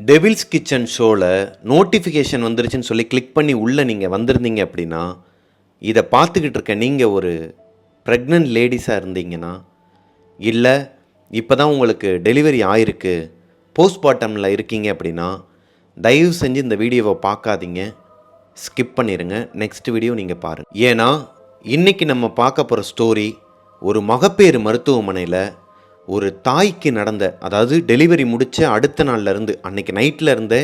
Devil's kitchen ஷோவில் notification வந்துருச்சுன்னு சொல்லி கிளிக் பண்ணி உள்ளே நீங்கள் வந்திருந்தீங்க அப்படின்னா, இதை பார்த்துக்கிட்டு இருக்க நீங்கள் ஒரு ப்ரெக்னென்ட் லேடிஸாக இருந்தீங்கன்னா, இல்லை இப்போ தான் உங்களுக்கு டெலிவரி ஆயிருக்கு, போஸ்ட்மார்ட்டமில் இருக்கீங்க அப்படின்னா, தயவு செஞ்சு இந்த வீடியோவை பார்க்காதீங்க, ஸ்கிப் பண்ணிடுங்க. நெக்ஸ்ட் வீடியோ நீங்கள் பாருங்கள். ஏன்னா இன்றைக்கி நம்ம பார்க்க போகிற ஸ்டோரி ஒரு மகப்பேறு மருத்துவமனையில் ஒரு தாய்க்கு நடந்த, அதாவது டெலிவரி முடித்த அடுத்த நாள்லேருந்து அன்றைக்கி நைட்டில் இருந்தே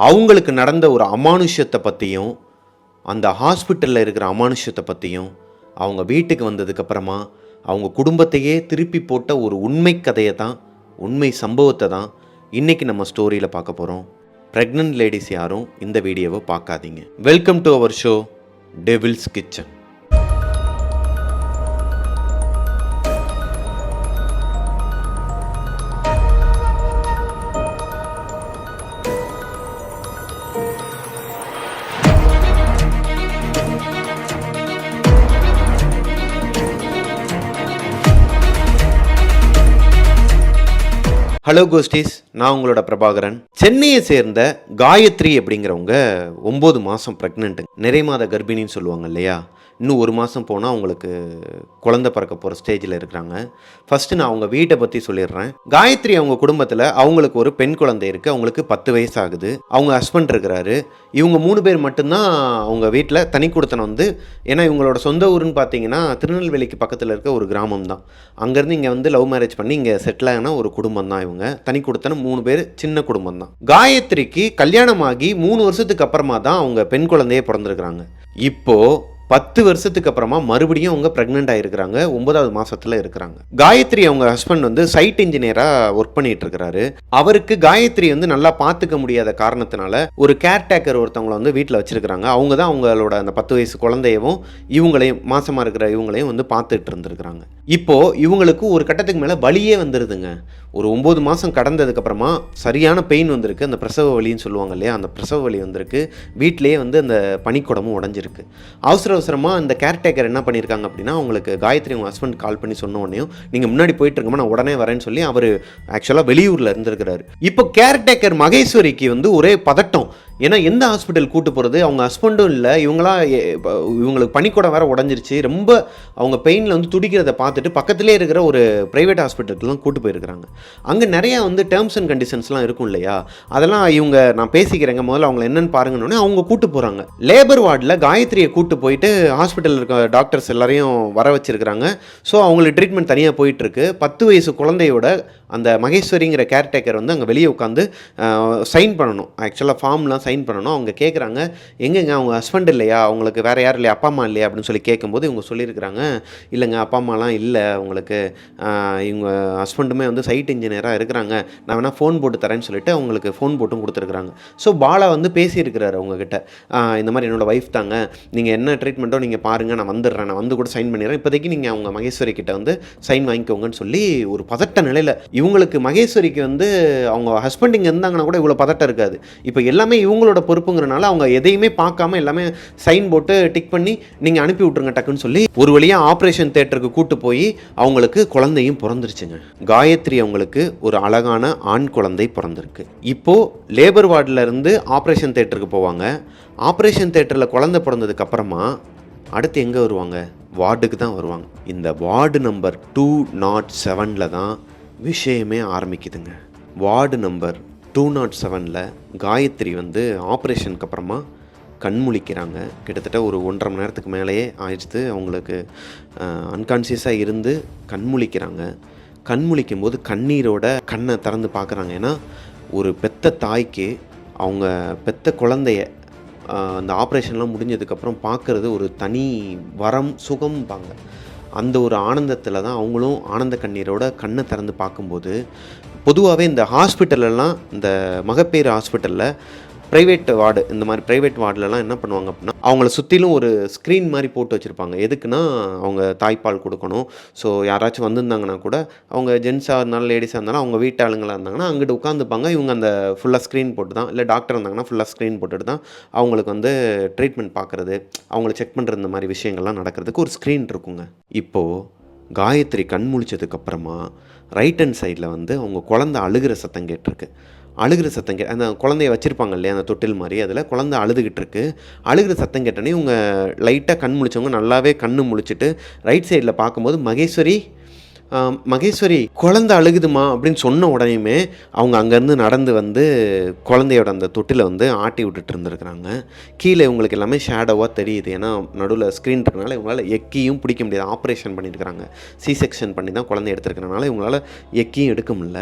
அவங்களுக்கு நடந்த ஒரு அமானுஷ்யத்தை பற்றியும், அந்த ஹாஸ்பிட்டலில் இருக்கிற அமானுஷ்யத்தை பற்றியும், அவங்க வீட்டுக்கு வந்ததுக்கப்புறமா அவங்க குடும்பத்தையே திருப்பி போட்ட ஒரு உண்மை கதையை தான், உண்மை சம்பவத்தை தான் இன்றைக்கி நம்ம ஸ்டோரியில் பார்க்க போகிறோம். ப்ரெக்னென்ட் லேடிஸ் யாரும் இந்த வீடியோவை பார்க்காதீங்க. Welcome to our show devil's kitchen. Hello ghosties, நான் உங்களோட பிரபாகரன். சென்னையை சேர்ந்த காயத்ரி அப்படிங்கிறவங்க 9 மாதம் ப்ரெக்னென்ட்டு, நிறை மாத கர்ப்பிணின்னு சொல்லுவாங்க இல்லையா. இன்னும் 1 மாதம் போனால் அவங்களுக்கு குழந்தை பிறக்க போகிற ஸ்டேஜில் இருக்கிறாங்க. ஃபஸ்ட்டு நான் அவங்க வீட்டை பற்றி சொல்லிடுறேன். காயத்ரி அவங்க குடும்பத்தில் அவங்களுக்கு ஒரு பெண் குழந்தை இருக்குது. அவங்களுக்கு 10 வயசு ஆகுது. அவங்க ஹஸ்பண்ட் இருக்கிறாரு. இவங்க 3 பேர் மட்டும்தான் அவங்க வீட்டில். தனி குடித்தனம் வந்து, ஏன்னா இவங்களோட சொந்த ஊருன்னு பார்த்தீங்கன்னா திருநெல்வேலிக்கு பக்கத்தில் இருக்க ஒரு கிராமம் தான். அங்கேருந்து இங்கே வந்து லவ் மேரேஜ் பண்ணி இங்கே செட்டில் ஆன ஒரு குடும்பம் தான் இவங்க. தனி குடித்தனம் 3 பேர், சின்ன குடும்பம் தான். காயத்ரிக்கு கல்யாணமாகி 3 வருஷத்துக்கு அப்புறமா தான் அவங்க பெண் குழந்தையே பிறந்திருக்கிறாங்க. இப்போது 10 வருஷத்துக்கு அப்புறமா மறுபடியும் அவங்க ப்ரெக்னென்ட் ஆகிருக்கிறாங்க. 9வது மாதத்தில் இருக்கிறாங்க. காயத்ரி அவங்க ஹஸ்பண்ட் வந்து சைட் இன்ஜினியராக ஒர்க் பண்ணிட்டு இருக்கிறாரு. அவருக்கு காயத்ரி வந்து நல்லா பார்த்துக்க முடியாத காரணத்தினால ஒரு கேர்டேக்கர் ஒருத்தவங்களை வந்து வீட்டில் வச்சிருக்கிறாங்க. அவங்க தான் அவங்களோட அந்த 10 வயசு குழந்தையவும் இவங்களையும், மாசமாக இருக்கிற இவங்களையும் வந்து பார்த்துட்டு இருந்திருக்கிறாங்க. இப்போது இவங்களுக்கு ஒரு கட்டத்துக்கு மேலே வலியே வந்துடுதுங்க. ஒரு 9 மாதம் கடந்ததுக்கப்புறமா சரியான பெயின் வந்திருக்கு. அந்த பிரசவ வலின்னு சொல்லுவாங்க இல்லையா, அந்த பிரசவ வலி வந்திருக்கு. வீட்டிலேயே வந்து அந்த பனிக்குடமும் உடஞ்சிருக்கு. அவசரமாக இந்த கேர்டேக்கர் என்ன பண்ணியிருக்காங்க அப்படின்னா, அவங்களுக்கு காயத்ரி அவங்க ஹஸ்பண்ட் கால் பண்ணி சொன்ன உடனேயும், நீங்கள் முன்னாடி போயிட்டு இருக்கமா, நான் உடனே வரேன்னு சொல்லி அவர் ஆக்சுவலாக வெளியூரில் இருந்திருக்கிறாரு. இப்போ கேர்டேக்கர் மகேஸ்வரிக்கு வந்து ஒரே பதட்டம். ஏன்னா எந்த ஹாஸ்பிட்டல் கூட்டு போகிறது, அவங்க ஹஸ்பண்டும் இல்லை, இவங்களுக்கு பனிக்கூடம் வேறு உடஞ்சிருச்சு. ரொம்ப அவங்க பெயினில் வந்து துடிக்கிறத பார்த்துட்டு பக்கத்துலேயே இருக்கிற ஒரு ப்ரைவேட் ஹாஸ்பிட்டலுக்குலாம் கூட்டு போயிருக்கிறாங்க. அங்கே நிறையா வந்து டேர்ம்ஸ் அண்ட் கண்டிஷன்ஸ்லாம் இருக்கும் இல்லையா, அதெல்லாம் இவங்க நான் பேசிக்கிறேங்க, முதல்ல அவங்களை என்னென்னு பாருங்கன்னு அவங்க கூட்டு போகிறாங்க. லேபர் வார்டில் காயத்ரியை கூட்டு போயிட்டு ஹாஸ்பிட்டலில் இருக்க டாக்டர்ஸ் எல்லாரையும் வர வச்சுருக்கிறாங்க. ஸோ அவங்களுக்கு ட்ரீட்மெண்ட் தனியாக போயிட்டுருக்கு. 10 வயசு குழந்தையோட அந்த மகேஸ்வரிங்கிற கேர்டேக்கர் வந்து அங்கே வெளியே உட்காந்து சைன் பண்ணணும். ஆக்சுவலாக ஃபார்ம்லாம் சைன் பண்ணணும். அவங்க கேட்குறாங்க, எங்கெங்க அவங்க ஹஸ்பண்ட் இல்லையா, அவங்களுக்கு வேறு யாரும் இல்லையா, அப்பா அம்மா இல்லையா அப்படின்னு சொல்லி கேட்கும்போது இவங்க சொல்லியிருக்கிறாங்க, இல்லைங்க அப்பா அம்மாலாம் இல்லை அவங்களுக்கு, இவங்க ஹஸ்பண்டுமே வந்து சைட் இன்ஜினியராக இருக்கிறாங்க, நான் வேணால் ஃபோன் போட்டு தரேன்னு சொல்லிட்டு அவங்களுக்கு ஃபோன் போட்டும் கொடுத்துருக்குறாங்க. ஸோ பாலா வந்து பேசியிருக்கிறாரு அவங்கக்கிட்ட, இந்த மாதிரி என்னோடய ஒய்ஃப் தாங்க, நீங்கள் என்ன ட்ரீட்மெண்ட்டோ நீங்கள் பாருங்கள், நான் வந்துடுறேன், நான் வந்து கூட சைன் பண்ணிடுறேன், இப்போதைக்கு நீங்கள் அவங்க மகேஸ்வரி கிட்ட வந்து சைன் வாங்கிக்கோங்கன்னு சொல்லி ஒரு பதட்ட நிலையில். இவங்களுக்கு மகேஸ்வரிக்கு வந்து அவங்க ஹஸ்பண்ட் இங்கே இருந்தாங்கன்னா கூட இவ்வளோ பதட்டம் இருக்காது. இப்போ எல்லாமே இவங்களோட பொறுப்புங்கிறனால அவங்க எதையுமே பார்க்காம எல்லாமே சைன் போட்டு டிக் பண்ணி நீங்கள் அனுப்பி விட்ருங்க டக்குன்னு சொல்லி ஒரு வழியாக ஆப்ரேஷன் தேட்டருக்கு கூட்டு போய் அவங்களுக்கு குழந்தையும் பிறந்துருச்சுங்க. காயத்ரி அவங்களுக்கு ஒரு அழகான ஆண் குழந்தை பிறந்திருக்கு. இப்போது லேபர் வார்டில் இருந்து ஆப்ரேஷன் தேட்டருக்கு போவாங்க. ஆப்ரேஷன் தேட்டரில் குழந்தை பிறந்ததுக்கு அப்புறமா அடுத்து எங்கே வருவாங்க, வார்டுக்கு தான் வருவாங்க. இந்த வார்டு நம்பர் 207 தான் விஷயமே ஆரம்பிக்குதுங்க. வார்டு நம்பர் 207 காயத்ரி வந்து ஆப்ரேஷனுக்கு அப்புறமா கண்முழிக்கிறாங்க. கிட்டத்தட்ட ஒரு 1.5 மணி நேரத்துக்கு மேலேயே ஆயிடுச்சு. அவங்களுக்கு அன்கான்சியஸாக இருந்து கண்முழிக்கிறாங்க. கண்முழிக்கும் போது கண்ணீரோட கண்ணை திறந்து பார்க்குறாங்க. ஏன்னா ஒரு பெத்த தாய்க்கு அவங்க பெத்த குழந்தைய அந்த ஆப்ரேஷன்லாம் முடிஞ்சதுக்கப்புறம் பார்க்குறது ஒரு தனி வரம், சுகம்பாங்க. அந்த ஒரு ஆனந்தத்தில் தான் அவங்களும் ஆனந்த கண்ணீரோட கண்ணை திறந்து பார்க்கும்போது, பொதுவாகவே இந்த ஹாஸ்பிட்டலெல்லாம், இந்த மகப்பேறு ஹாஸ்பிட்டலில் ப்ரைவேட் வார்டு, இந்த மாதிரி ப்ரைவேட் வார்டிலலாம் என்ன பண்ணுவாங்க அப்படின்னா, அவங்கள சுற்றிலும் ஒரு ஸ்க்ரீன் மாதிரி போட்டு வச்சுருப்பாங்க. எதுக்குன்னா அவங்க தாய்ப்பால் கொடுக்கணும். ஸோ யாராச்சும் வந்திருந்தாங்கன்னா கூட, அவங்க ஜென்ஸாக இருந்தாலும் லேடிஸாக இருந்தாலும் அவங்க வீட்டு ஆளுங்களாக இருந்தாங்கன்னா அங்கிட்டு உட்காந்துப்பாங்க. இவங்க அந்த ஃபுல்லாக ஸ்க்ரீன் போட்டு தான், இல்லை டாக்டர் இருந்தாங்கன்னா ஃபுல்லாக ஸ்க்ரீன் போட்டுட்டு தான் அவங்களுக்கு வந்து ட்ரீட்மெண்ட் பார்க்குறது, அவங்கள செக் பண்ணுறது, இந்த மாதிரி விஷயங்கள்லாம் நடக்கிறதுக்கு ஒரு ஸ்க்ரீன் இருக்குங்க. இப்போது காயத்ரி கண் முழிச்சதுக்கப்புறமா ரைட் ஹேண்ட் சைடில் வந்து அவங்க குழந்தை அழுகிற சத்தம் கேட்டிருக்கு. அழுகிற சத்தம் அந்த குழந்தைய வச்சுருப்பாங்க இல்லையா அந்த தொட்டில் மாதிரி, அதில் குழந்தை அழுதுகிட்டு இருக்கு. அழுகிற சத்தம் கேட்டோன்னே இவங்க லைட்டாக கண் முழிச்சவங்க நல்லாவே கண் முழிச்சிட்டு ரைட் சைடில் பார்க்கும்போது மகேஸ்வரி குழந்தை அழுகுதுமா அப்படின்னு சொன்ன உடனேயுமே அவங்க அங்கேருந்து நடந்து வந்து குழந்தையோட அந்த தொட்டில் வந்து ஆட்டி விட்டுட்டு இருந்துருக்குறாங்க. கீழே இவங்களுக்கு எல்லாமே ஷேடோவாக தெரியுது. ஏன்னா நடுவில் ஸ்க்ரீன் இருக்கனால இவங்களால் எக்கியும் பிடிக்க முடியாது. ஆப்ரேஷன் பண்ணியிருக்கிறாங்க, சி செக்ஷன் பண்ணி தான் குழந்தை எடுத்துருக்கனால இவங்களால் எக்கியும் எடுக்க முடியல.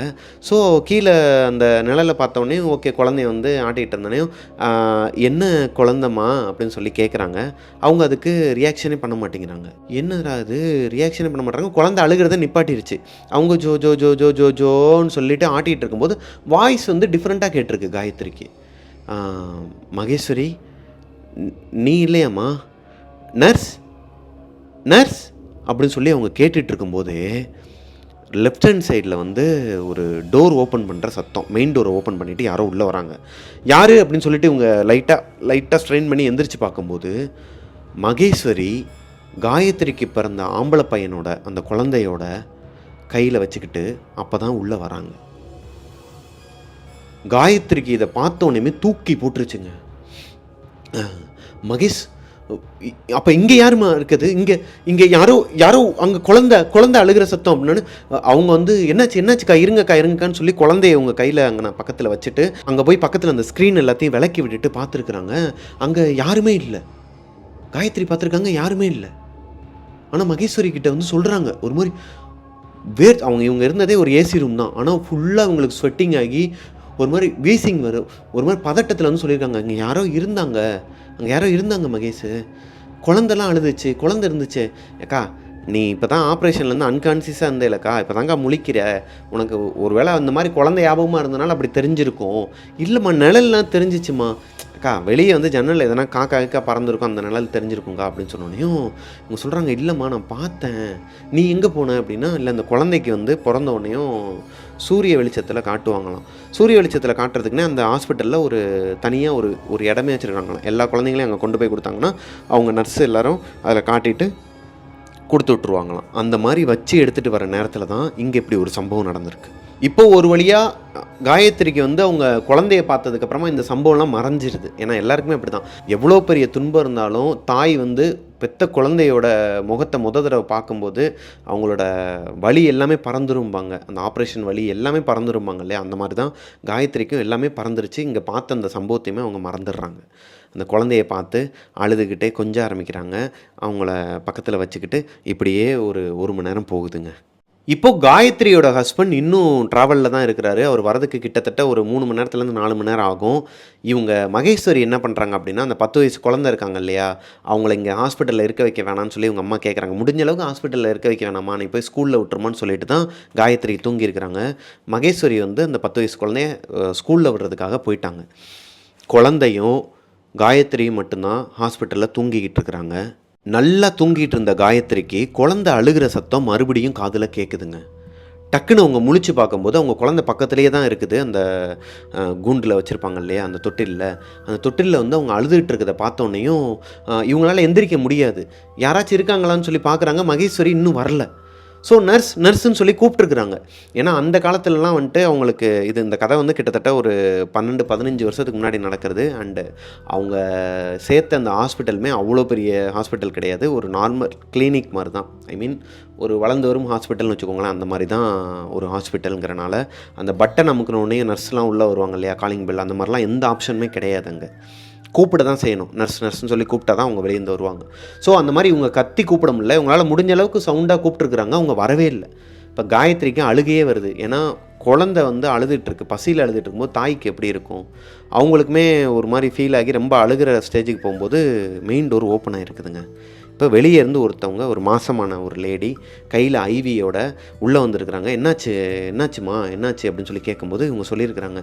ஸோ கீழே அந்த நிழலை பார்த்தோன்னே ஓகே குழந்தைய வந்து ஆட்டிகிட்டு இருந்தோடனே என்ன குழந்தைம்மா அப்படின்னு சொல்லி கேட்குறாங்க. அவங்க அதுக்கு ரியாக்ஷனே பண்ண மாட்டேங்கிறாங்க. என்னடா அது ரியாக்ஷனே பண்ண மாட்டாங்க. குழந்தை அழுகிறத நிப்பாட்டிருச்சு. அவங்க ஜோ ஜோ ஜோ ஜோ ஜோ ஜோன்னு சொல்லிட்டு ஆட்டிகிட்டு இருக்கும்போது வாய்ஸ் வந்து டிஃப்ரெண்ட்டாக கேட்டிருக்கு காயத்ரிக்கு. மகேஸ்வரி நீ இல்லையாம்மா, நர்ஸ் நர்ஸ் அப்படின்னு சொல்லி அவங்க கேட்டுட்டு இருக்கும்போது லெஃப்ட் ஹேண்ட் சைடில் வந்து ஒரு டோர் ஓப்பன் பண்ணுற சத்தம். மெயின் டோரை ஓப்பன் பண்ணிவிட்டு யாரோ உள்ளே வராங்க. யார் அப்படின்னு சொல்லிட்டு இவங்க லைட்டாக ஸ்ட்ரெயின் பண்ணி எந்திரிச்சு பார்க்கும்போது மகேஸ்வரி காயத்ரிக்கு பிறந்த ஆம்பளை பையனோட அந்த குழந்தையோட கையில் வச்சுக்கிட்டு அப்போ தான் உள்ளே வராங்க. காயத்ரிக்கு இதை பார்த்தோன்னே தூக்கி போட்டுருச்சுங்க. மகேஷ் அப்போ இங்கே யாருமா இருக்குது, இங்கே யாரோ அங்கே குழந்தை அழுகிற சத்தம் அப்படின்னு அவங்க வந்து என்னாச்சுக்கா இருங்கக்கான்னு சொல்லி குழந்தைய அவங்க கையில் அங்கே நான் பக்கத்தில் வச்சுட்டு அங்கே போய் பக்கத்தில் அந்த ஸ்க்ரீன் எல்லாத்தையும் விலக்கி விட்டுட்டு பார்த்துருக்குறாங்க. அங்கே யாருமே இல்லை. காயத்ரி பார்த்துருக்காங்க, யாருமே இல்லை. ஆனால் மகேஸ்வரி கிட்ட வந்து சொல்கிறாங்க ஒரு மாதிரி இவங்க இருந்ததே ஒரு ஏசி ரூம் தான். ஆனால் ஃபுல்லாக அவங்களுக்கு ஸ்வெட்டிங் ஆகி ஒரு மாதிரி வீசிங் வரும். ஒரு மாதிரி பதட்டத்தில் வந்து சொல்லியிருக்காங்க அங்கே யாரோ இருந்தாங்க மகேஷ், குழந்தெல்லாம் அழுதுச்சு, குழந்தை இருந்துச்சு. ஏக்கா நீ இப்போ தான் ஆப்ரேஷன்லேருந்து அன்கான்சியஸாக இருந்தேலக்கா, இப்போ தாங்க முழிக்கிற, உனக்கு ஒரு வேளை அந்த மாதிரி குழந்தை ஞாபகமாக இருந்தனால அப்படி தெரிஞ்சிருக்கும். இல்லைம்மா நிழல்லாம் தெரிஞ்சிச்சுமா, அக்கா வெளியே வந்து ஜன்னல் எதனா காக்கா பறந்துருக்கும், அந்த நிழல் தெரிஞ்சிருக்குங்க்கா அப்படின்னு சொன்னோன்னையும் இவங்க சொல்கிறாங்க இல்லைம்மா நான் பார்த்தேன், நீ எங்கே போன அப்படின்னா இல்லை அந்த குழந்தைக்கு வந்து பிறந்தோடனையும் சூரிய வெளிச்சத்தில் காட்டுவாங்களாம். சூரிய வெளிச்சத்தில் காட்டுறதுக்குன்னே அந்த ஹாஸ்பிட்டலில் ஒரு தனியாக ஒரு இடமே வச்சுருக்காங்களாம். எல்லா குழந்தைங்களையும் அங்கே கொண்டு போய் கொடுத்தாங்கன்னா அவங்க நர்ஸு எல்லோரும் அதில் காட்டிட்டு கொடுத்து விட்ருவாங்களாம். அந்த மாதிரி வச்சு எடுத்துகிட்டு வர நேரத்தில் தான் இங்கே இப்படி ஒரு சம்பவம் நடந்திருக்கு. இப்போ ஒரு வழியாக காயத்ரிக்கு வந்து அவங்க குழந்தைய பார்த்ததுக்கப்புறமா இந்த சம்பவம்லாம் மறைஞ்சிருது. ஏன்னா எல்லாருக்குமே அப்படி தான், எவ்வளோ பெரிய துன்பம் இருந்தாலும் தாய் வந்து பெத்த குழந்தையோட முகத்தை தடவை பார்க்கும்போது அவங்களோட வலி எல்லாமே பறந்துரும்பாங்க, அந்த ஆப்ரேஷன் வலி எல்லாமே பறந்துரும்பாங்க இல்லையா, அந்த மாதிரி தான் காயத்ரிக்கும் எல்லாமே பறந்துருச்சு. இங்கே பார்த்த அந்த சம்பவத்தையுமே அவங்க மறந்துடுறாங்க. அந்த குழந்தைய பார்த்து அழுதுகிட்டே கொஞ்ச ஆரம்பிக்கிறாங்க. அவங்கள பக்கத்தில் வச்சுக்கிட்டு இப்படியே ஒரு மணி நேரம் போகுதுங்க. இப்போது காயத்ரியோட ஹஸ்பண்ட் இன்னும் ட்ராவலில் தான் இருக்கிறாரு. அவர் வரதுக்கு கிட்டத்தட்ட ஒரு 3 மணி நேரத்துலேருந்து 4 மணி நேரம் ஆகும். இவங்க மகேஸ்வரி என்ன பண்ணுறாங்க அப்படின்னா, அந்த 10 வயசு குழந்தை இருக்காங்க இல்லையா, அவங்கள இங்கே ஹாஸ்பிட்டலில் இருக்க வைக்க வேணாம்னு சொல்லி இவங்க அம்மா கேட்குறாங்க. முடிஞ்ச அளவுக்கு ஹாஸ்பிட்டலில் இருக்க வைக்க வேணாமா, நீ போய் ஸ்கூலில் விட்டுருமான்னு சொல்லிட்டு தான் காயத்ரி தூங்கியிருக்கிறாங்க. மகேஸ்வரி வந்து அந்த 10 வயசு குழந்தைய ஸ்கூலில் விடுறதுக்காக போயிட்டாங்க. குழந்தையும் காயத்ரியும் மட்டும்தான் ஹாஸ்பிட்டலில் தூங்கிக்கிட்டு இருக்கிறாங்க. நல்லா தூங்கிட்டு இருந்த காயத்ரிக்கு குழந்தை அழுகிற சத்தம் மறுபடியும் காதில் கேட்குதுங்க. டக்குன்னு அவங்க முழிச்சு பார்க்கும்போது அவங்க குழந்தை பக்கத்துலேயே தான் இருக்குது. அந்த கூண்டில் வச்சுருப்பாங்க இல்லையா அந்த தொட்டிலில் வந்து அவங்க அழுதுகிட்டு இருக்கிறத பார்த்தோன்னையும் இவங்களால எந்திரிக்க முடியாது. யாராச்சும் இருக்காங்களான்னு சொல்லி பார்க்குறாங்க. மகேஸ்வரி இன்னும் வரல. ஸோ நர்ஸுன்னு சொல்லி கூப்பிட்ருக்குறாங்க. ஏன்னா அந்த காலத்துலலாம் வந்துட்டு அவங்களுக்கு இந்த கதை வந்து கிட்டத்தட்ட ஒரு 12-15 வருஷத்துக்கு முன்னாடி நடக்கிறது. அண்டு அவங்க சேர்த்த அந்த ஹாஸ்பிட்டலுமே அவ்வளோ பெரிய ஹாஸ்பிட்டல் கிடையாது, ஒரு நார்மல் கிளினிக் மாதிரி தான். ஐ மீன் ஒரு வளர்ந்து வரும் ஹாஸ்பிட்டல்னு வச்சுக்கோங்களேன், அந்த மாதிரி தான் ஒரு ஹாஸ்பிட்டலுங்கிறனால அந்த பட்டன் அமுக்கினோடனே நர்ஸ்லாம் உள்ளே வருவாங்க இல்லையா, காலிங் பெல், அந்த மாதிரிலாம் எந்த ஆப்ஷனுமே கிடையாது. அங்கே கூப்பிட தான் செய்யணும். நர்ஸ்ன்னு சொல்லி கூப்பிட்டா தான் அவங்க வெளியேந்து வருவாங்க. ஸோ அந்த மாதிரி இவங்க கத்தி கூப்பிட முடியல. இவங்களால் முடிஞ்ச அளவுக்கு சவுண்டாக கூப்பிட்ருக்குறாங்க, அவங்க வரவே இல்லை. இப்போ காயத்ரிக்கு அழுகையே வருது. ஏன்னா குழந்தை வந்து அழுதுகிட்ருக்கு, பசியில் அழுதுகிட்டு இருக்கும்போது தாய்க்கு எப்படி இருக்கும், அவங்களுக்குமே ஒரு மாதிரி ஃபீல் ஆகி ரொம்ப அழுகிற ஸ்டேஜுக்கு போகும்போது மெயின் டோர் ஓப்பன் ஆகிருக்குதுங்க. இப்போ வெளியே இருந்து ஒருத்தவங்க, ஒரு மாசமான ஒரு லேடி கையில் ஐவியோட உள்ளே வந்திருக்கிறாங்க. என்னாச்சுமா அப்படின்னு சொல்லி கேட்கும்போது இவங்க சொல்லியிருக்கிறாங்க,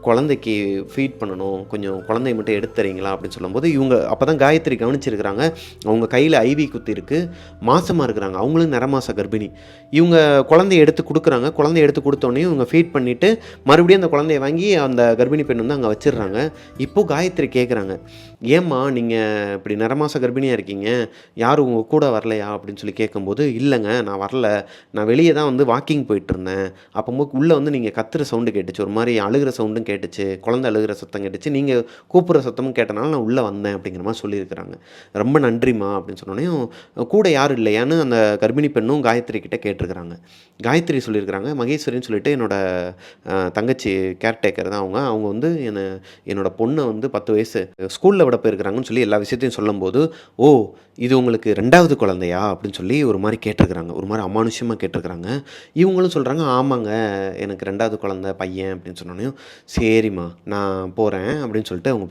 குழந்தைக்கு ஃபீட் பண்ணணும், கொஞ்சம் குழந்தைய மட்டும் எடுத்துறீங்களா அப்படின்னு சொல்லும்போது இவங்க அப்போ தான் காயத்ரி கவனிச்சிருக்கிறாங்க. அவங்க கையில் ஐவி குத்தி இருக்குது, மாசமாக இருக்கிறாங்க, அவங்களும் நிறமாச கர்ப்பிணி. இவங்க குழந்தைய எடுத்து கொடுக்குறாங்க. குழந்தைய எடுத்து கொடுத்தோன்னே இவங்க ஃபீட் பண்ணிவிட்டு மறுபடியும் அந்த குழந்தைய வாங்கி அந்த கர்ப்பிணி பெண் வந்து அங்கே வச்சிடுறாங்க. இப்போது காயத்ரி கேட்குறாங்க, ஏம்மா நீங்கள் இப்படி நிறமாச கர்ப்பிணி தனியாக இருக்கீங்க, யாரும் உங்கள் கூட வரலையா அப்படின்னு சொல்லி கேட்கும்போது, இல்லைங்க நான் வரல, நான் வெளியே தான் வந்து வாக்கிங் போயிட்டுருந்தேன், அப்போது உள்ளே வந்து நீங்கள் கத்துற சவுண்டு கேட்டுச்சு, ஒரு மாதிரி அழுகிற சவுண்டும் கேட்டுச்சு, குழந்தை அழுகிற சத்தம் கேட்டுச்சு, நீங்கள் கூப்பிட்ற சத்தமும் கேட்டனால நான் உள்ளே வந்தேன் அப்படிங்கிற மாதிரி சொல்லியிருக்கிறாங்க. ரொம்ப நன்றிம்மா அப்படின்னு சொன்னோடனே, கூட யாரும் இல்லையான்னு அந்த கர்ப்பிணி பெண்ணும் காயத்ரி கிட்டே கேட்டிருக்கிறாங்க. காயத்ரி சொல்லியிருக்கிறாங்க, மகேஸ்வரின்னு சொல்லிட்டு என்னோட தங்கச்சி கேர்டேக்கர் தான் அவங்க வந்து என்னோட பொண்ணை வந்து 10 வயசு ஸ்கூலில் விட போயிருக்கிறாங்கன்னு சொல்லி எல்லா விஷயத்தையும் சொல்லும்போது, ஓ இது உங்களுக்கு 2வது குழந்தையா அப்படின்னு சொல்லி ஒரு மாதிரி கேட்டிருக்கிறாங்க, ஒரு மாதிரி அமானுஷ்யமாக கேட்டிருக்கிறாங்க. இவங்களும் சொல்கிறாங்க, ஆமாங்க எனக்கு 2வது குழந்தை பையன் அப்படின்னு சொன்னோன்னே, சரிம்மா நான் போகிறேன் அப்படின்னு சொல்லிட்டு அவங்க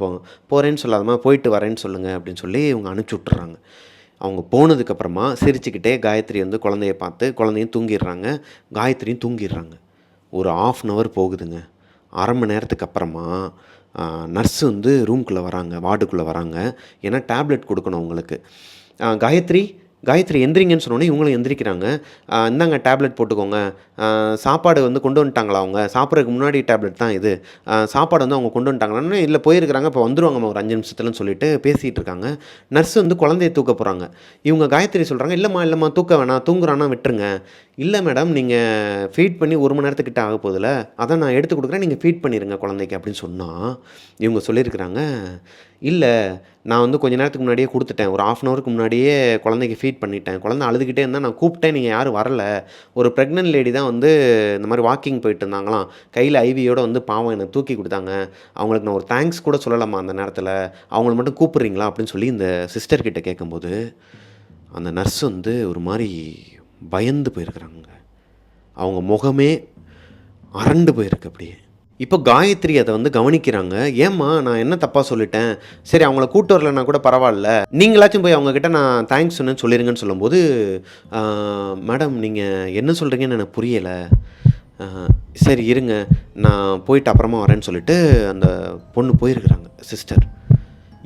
போகிறேன்னு சொல்லாதம்மா போயிட்டு வரேன்னு சொல்லுங்கள் அப்படின்னு சொல்லி இவங்க அனுப்பிச்சி விட்டுறாங்க. அவங்க போனதுக்கப்புறமா சிரிச்சுக்கிட்டே காயத்ரி வந்து குழந்தைய பார்த்து குழந்தையும் தூங்கிடுறாங்க, காயத்ரியும் தூங்கிடுறாங்க. ஒரு 1/2 அன் ஹவர் போகுதுங்க. 1/2 மணி நேரத்துக்கு அப்புறமா நர்ஸு வந்து ரூம்குள்ளே வராங்க, வார்டுக்குள்ளே வராங்க. ஏன்னா டேப்லெட் கொடுக்கணும் அவங்களுக்கு. காயத்ரி காயத்ரி எந்திரிங்கன்னு சொன்னோன்னே இவங்களும் எந்திரிக்கிறாங்க. இந்தாங்க டேப்லெட் போட்டுக்கோங்க, சாப்பாடு வந்து கொண்டு வந்துட்டாங்களா அவங்க, சாப்பிட்றதுக்கு முன்னாடி டேப்லெட் தான் இது, சாப்பாடு வந்து அவங்க கொண்டு வந்துட்டாங்களான்னு, இல்லை போயிருக்கிறாங்க இப்போ வந்துருவாங்கம்மா ஒரு 5 நிமிஷத்துலன்னு சொல்லிட்டு பேசிகிட்டு இருக்காங்க. நர்ஸ் வந்து குழந்தைய தூக்க போகிறாங்க. இவங்க காயத்ரி சொல்கிறாங்க, இல்லைம்மா தூக்க வேணாம், தூங்குறான்னா விட்டுருங்க. இல்லை மேடம் நீங்கள் ஃபீட் பண்ணி 1 மணி நேரத்துக்கிட்ட ஆக போதில்ல, அதான் நான் எடுத்து கொடுக்குறேன், நீங்கள் ஃபீட் பண்ணிடுங்க குழந்தைக்கு அப்படின்னு சொன்னால் இவங்க சொல்லியிருக்கிறாங்க, இல்லை நான் வந்து கொஞ்ச நேரத்துக்கு முன்னாடியே கொடுத்துட்டேன், ஒரு 1/2 அன் ஹவருக்கு முன்னாடியே குழந்தைக்கு ஃபீட் பண்ணிட்டேன், குழந்தை அழுதுகிட்டே இருந்தால் நான் கூப்பிட்டேன், நீங்கள் யாரும் வரல, ஒரு ப்ரெக்னென்ட் லேடி தான் வந்து இந்த மாதிரி வாக்கிங் போயிட்டு இருந்தாங்களாம், கையில் ஐவியோடு வந்து பாவம் எனக்கு தூக்கி கொடுத்தாங்க, அவங்களுக்கு நான் ஒரு தேங்க்ஸ் கூட சொல்லலாமா அந்த நேரத்தில், அவங்கள மட்டும் கூப்பிட்றீங்களா அப்படின்னு சொல்லி இந்த சிஸ்டர்கிட்ட கேட்கும்போது அந்த நர்ஸ் வந்து ஒரு மாதிரி பயந்து போயிருக்கிறாங்க. அவங்க முகமே அரண்டு போயிருக்கு அப்படியே. இப்போ காயத்ரி அதை வந்து கவனிக்கிறாங்க. ஏம்மா நான் என்ன தப்பாக சொல்லிட்டேன், சரி அவங்கள கூட்டு வரலன்னா கூட பரவாயில்ல, நீங்களாச்சும் போய் அவங்கக்கிட்ட நான் தேங்க்ஸ் சொன்னேன்னு சொல்லிடுங்கன்னு சொல்லும்போது, மேடம் நீங்கள் என்ன சொல்கிறீங்கன்னு எனக்கு புரியலை, சரி இருங்க நான் போயிட்டு அப்புறமா வரேன்னு சொல்லிட்டு அந்த பொண்ணு போயிருக்கிறாங்க சிஸ்டர்.